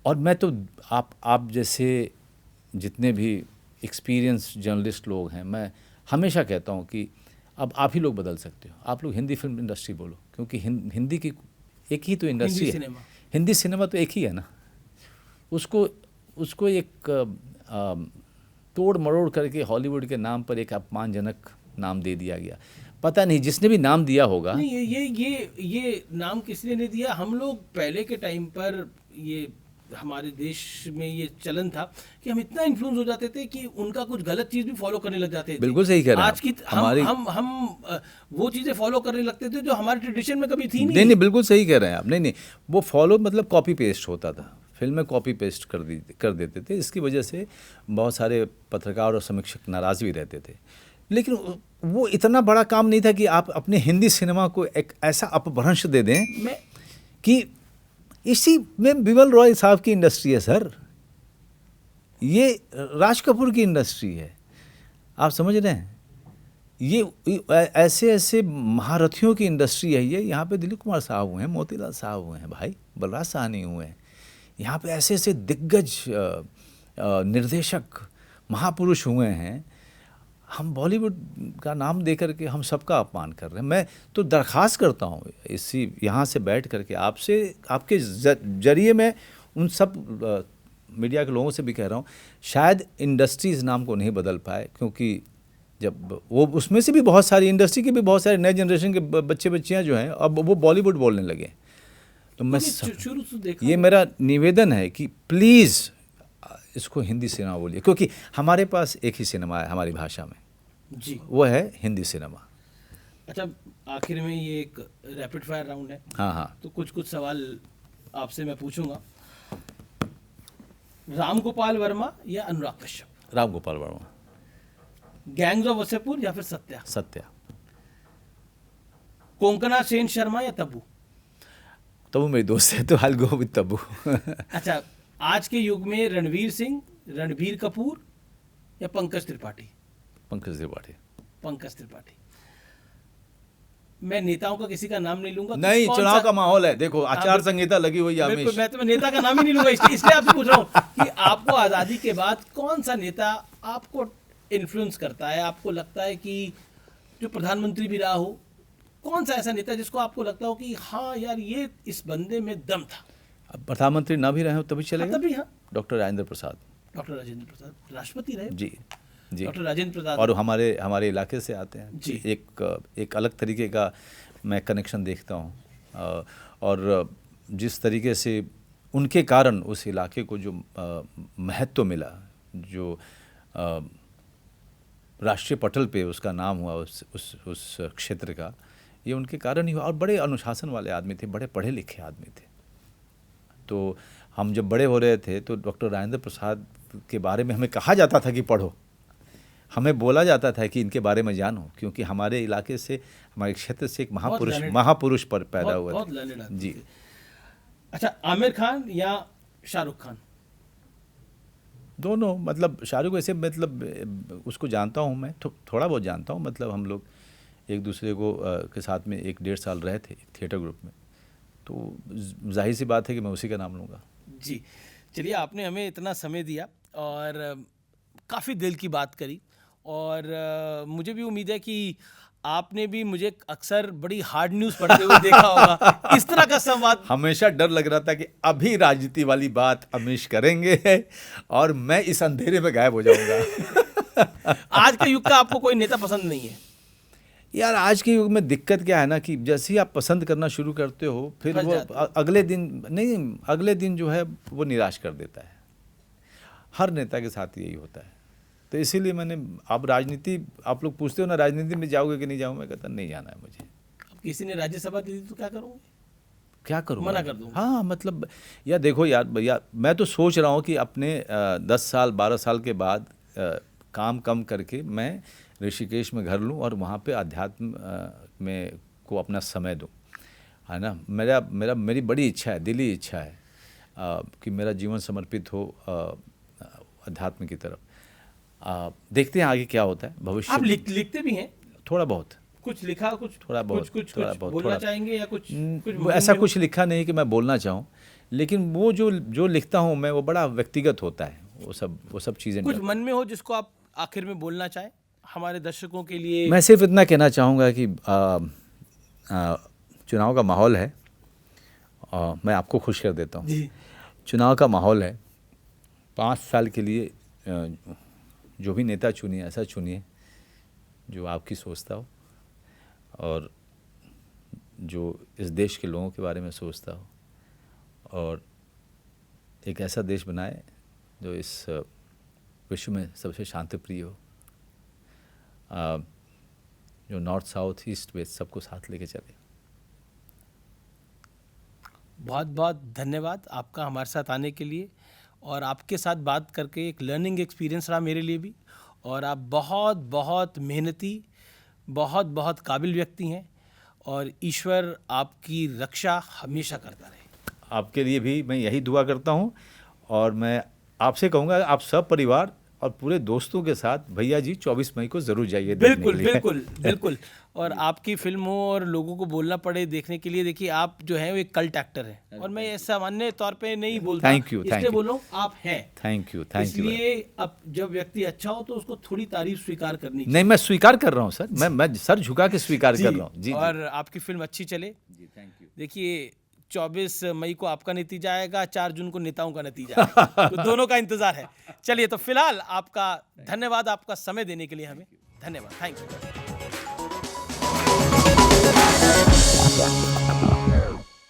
और मैं तो आप जैसे जितने भी एक्सपीरियंस जर्नलिस्ट लोग हैं, मैं हमेशा कहता हूँ कि अब आप ही लोग बदल सकते हो। आप लोग हिंदी फिल्म इंडस्ट्री बोलो, क्योंकि हिंदी की एक ही तो इंडस्ट्री है, हिंदी सिनेमा तो एक ही है ना। उसको एक तोड़ मरोड़ करके हॉलीवुड के नाम पर एक अपमानजनक नाम दे दिया गया। पता नहीं जिसने भी नाम दिया होगा। नहीं, ये नाम किसने नहीं दिया। हम लोग पहले के टाइम पर, ये हमारे देश में ये चलन था कि हम इतना इन्फ्लुएंस हो जाते थे कि उनका कुछ गलत चीज़ भी फॉलो करने लग जाते थे। बिल्कुल सही कह रहे हैं। आज की हम वो चीज़ें फॉलो करने लगते थे जो हमारे ट्रेडिशन में कभी थी नहीं, बिल्कुल सही कह रहे हैं आप। नहीं, वो फॉलो मतलब कॉपी पेस्ट होता था, फिल्म में कॉपी पेस्ट कर देते थे। इसकी वजह से बहुत सारे पत्रकार और समीक्षक नाराज़ भी रहते थे। लेकिन वो इतना बड़ा काम नहीं था कि आप अपने हिंदी सिनेमा को एक ऐसा अपभ्रंश दे दें कि इसी में बिमल रॉय साहब की इंडस्ट्री है सर, ये राज कपूर की इंडस्ट्री है, आप समझ रहे हैं। ये ऐसे महारथियों की इंडस्ट्री है ये। यहाँ पे दिलीप कुमार साहब हुए हैं, मोतीलाल साहब हुए हैं, भाई बलराज साहनी हुए हैं। यहाँ पे ऐसे दिग्गज निर्देशक महापुरुष हुए हैं। हम बॉलीवुड का नाम दे करके हम सबका अपमान कर रहे हैं। मैं तो दरख्वास्त करता हूँ इसी यहाँ से बैठ करके आपसे, आपके जरिए मैं उन सब मीडिया के लोगों से भी कह रहा हूँ, शायद इंडस्ट्रीज़ नाम को नहीं बदल पाए, क्योंकि जब वो उसमें से भी बहुत सारी इंडस्ट्री के भी बहुत सारे नए जनरेशन के बच्चियाँ जो हैं अब वो बॉलीवुड बोलने लगे। तो मैं शुरू से देखा, ये मेरा निवेदन है कि प्लीज़ इसको हिंदी सिनेमा बोलिए, क्योंकि हमारे पास एक ही सिनेमा है हमारी भाषा में जी, वो है हिंदी सिनेमा। अच्छा, आखिर में ये एक रैपिड फायर राउंड है। हाँ, तो कुछ सवाल आपसे मैं पूछूंगा। राम गोपाल वर्मा या अनुराग कश्यप? राम गोपाल वर्मा। गैंग्स ऑफ वसेपुर या फिर सत्या? सत्या। कोंकणा सेन शर्मा या तब्बू? तब्बू मेरी दोस्त है तो I will go with Tabu. अच्छा, आज के युग में रणवीर सिंह, रणबीर कपूर या पंकज त्रिपाठी? पंकज त्रिपाठी। पंकज त्रिपाठी। मैं नेताओं का किसी का नाम नहीं लूंगा। नहीं, कौन चुनाव सा- का माहौल है, देखो आचार संहिता लगी हुई है बिल्कुल, हमेशा। मैं नेता का नाम ही नहीं लूंगा, इसलिए आपसे पूछ रहा हूँ कि आपको आज़ादी के बाद कौन सा नेता आपको इन्फ्लुएंस करता है, आपको लगता है कि जो प्रधानमंत्री भी रहा हो, कौन सा ऐसा नेता जिसको आपको लगता हो कि हाँ यार ये इस बंदे में दम था? अब प्रधानमंत्री ना भी रहे हो तभी चलेगा। तभी हाँ, डॉक्टर राजेंद्र प्रसाद डॉक्टर राजेंद्र प्रसाद राष्ट्रपति रहे। जी जी। डॉक्टर राजेंद्र प्रसाद और हमारे इलाके से आते हैं जी। एक अलग तरीके का मैं कनेक्शन देखता हूँ। और जिस तरीके से उनके कारण उस इलाके को जो महत्व मिला, जो राष्ट्रीय पटल पे उसका नाम हुआ उस क्षेत्र का, ये उनके कारण ही हुआ। और बड़े अनुशासन वाले आदमी थे, बड़े पढ़े लिखे आदमी थे। तो हम जब बड़े हो रहे थे तो डॉक्टर राजेंद्र प्रसाद के बारे में हमें कहा जाता था कि पढ़ो, हमें बोला जाता था कि इनके बारे में जानो, क्योंकि हमारे इलाके से, हमारे क्षेत्र से एक महापुरुष पर पैदा हुआ बहुत थे। learned आदमी जी। थे। अच्छा, आमिर खान या शाहरुख खान? दोनों, मतलब शाहरुख ऐसे, मतलब उसको जानता हूँ मैं, थोड़ा बहुत जानता हूँ। मतलब हम लोग एक दूसरे को के साथ में 1-1.5 साल रहे थे एक थिएटर ग्रुप में, तो जाहिर सी बात है कि मैं उसी का नाम लूँगा। जी, चलिए, आपने हमें इतना समय दिया और काफ़ी दिल की बात करी, और मुझे भी उम्मीद है कि आपने भी मुझे अक्सर बड़ी हार्ड न्यूज़ पढ़ते हुए देखा होगा। इस तरह का संवाद हमेशा डर लग रहा था कि अभी राजनीति वाली बात अमीश करेंगे और मैं इस अंधेरे में गायब हो जाऊंगा। आज के युग का आपको कोई नेता पसंद नहीं है? यार, आज के युग में दिक्कत क्या है ना कि जैसे ही आप पसंद करना शुरू करते हो, फिर फंस वो जाते हो। अगले दिन जो है वो निराश कर देता है। हर नेता के साथ यही होता है। तो इसीलिए मैंने, अब राजनीति, आप लोग पूछते हो ना राजनीति में जाओगे कि नहीं जाऊँ, मैं कहता नहीं जाना है मुझे। अब किसी ने राज्यसभा दी तो क्या करोगे? क्या करूँगा? मना कर दूंगा। हाँ, मतलब यार देखो यार भैया, मैं तो सोच रहा हूँ कि अपने 10 साल 12 साल के बाद काम कम करके मैं ऋषिकेश में घर लूँ और वहाँ पे अध्यात्म में को अपना समय दूँ, है ना। मेरी बड़ी इच्छा है, दिली इच्छा है कि मेरा जीवन समर्पित हो अध्यात्म की तरफ। देखते हैं आगे क्या होता है भविष्य। आप लिखते भी हैं? थोड़ा बहुत। कुछ लिखा, कुछ थोड़ा बहुत, कुछ थोड़ा बहुत, बोलना थोड़ा। चाहेंगे या कुछ ऐसा कुछ लिखा नहीं कि मैं बोलना चाहूँ, लेकिन वो जो लिखता हूँ मैं, वो बड़ा व्यक्तिगत होता है। वो सब चीज़ें कुछ मन में हो जिसको आप आखिर में बोलना चाहें हमारे दर्शकों के लिए? मैं सिर्फ इतना कहना चाहूँगा कि चुनाव का माहौल है, मैं आपको खुश कर देता हूँ। जी। चुनाव का माहौल है, 5 साल के लिए जो भी नेता चुनिए, ऐसा चुनिए जो आपकी सोचता हो और जो इस देश के लोगों के बारे में सोचता हो, और एक ऐसा देश बनाए जो इस विश्व में सबसे शांति प्रिय हो, जो नॉर्थ साउथ ईस्ट वेस्ट सबको साथ लेके चले। बहुत बहुत धन्यवाद आपका हमारे साथ आने के लिए, और आपके साथ बात करके एक लर्निंग एक्सपीरियंस रहा मेरे लिए भी। और आप बहुत बहुत मेहनती, बहुत बहुत काबिल व्यक्ति हैं, और ईश्वर आपकी रक्षा हमेशा करता रहे। आपके लिए भी मैं यही दुआ करता हूँ, और मैं आपसे कहूँगा आप सब परिवार और पूरे दोस्तों के साथ भैया जी 24 मई को ज़रूर जाइए देखने बिल्कुल के लिए। बिल्कुल बिल्कुल। और आपकी फिल्मों और लोगों को बोलना पड़े देखने के लिए, देखिए आप जो हैं वो एक कल्ट एक्टर हैं, और मैं ये सामान्य तौर पे नहीं बोलता, Thank you, thank इसलिए you. बोल रहा हूँ आप हैं। Thank you. इसलिए अब जब व्यक्ति अच्छा हो तो उसको थोड़ी तारीफ स्वीकार करनी चाहिए। नहीं, मैं स्वीकार कर रहा हूँ सर, मैं सर झुका के स्वीकार कर रहा हूँ जी। और आपकी फिल्म अच्छी चले। जी, थैंक यू। देखिए 24 मई को आपका नतीजा आएगा, 4 जून को नेताओं का नतीजा आएगा। तो दोनों का इंतजार है। चलिए, तो फिलहाल आपका धन्यवाद, आपका समय देने के लिए हमें धन्यवाद। Thank you.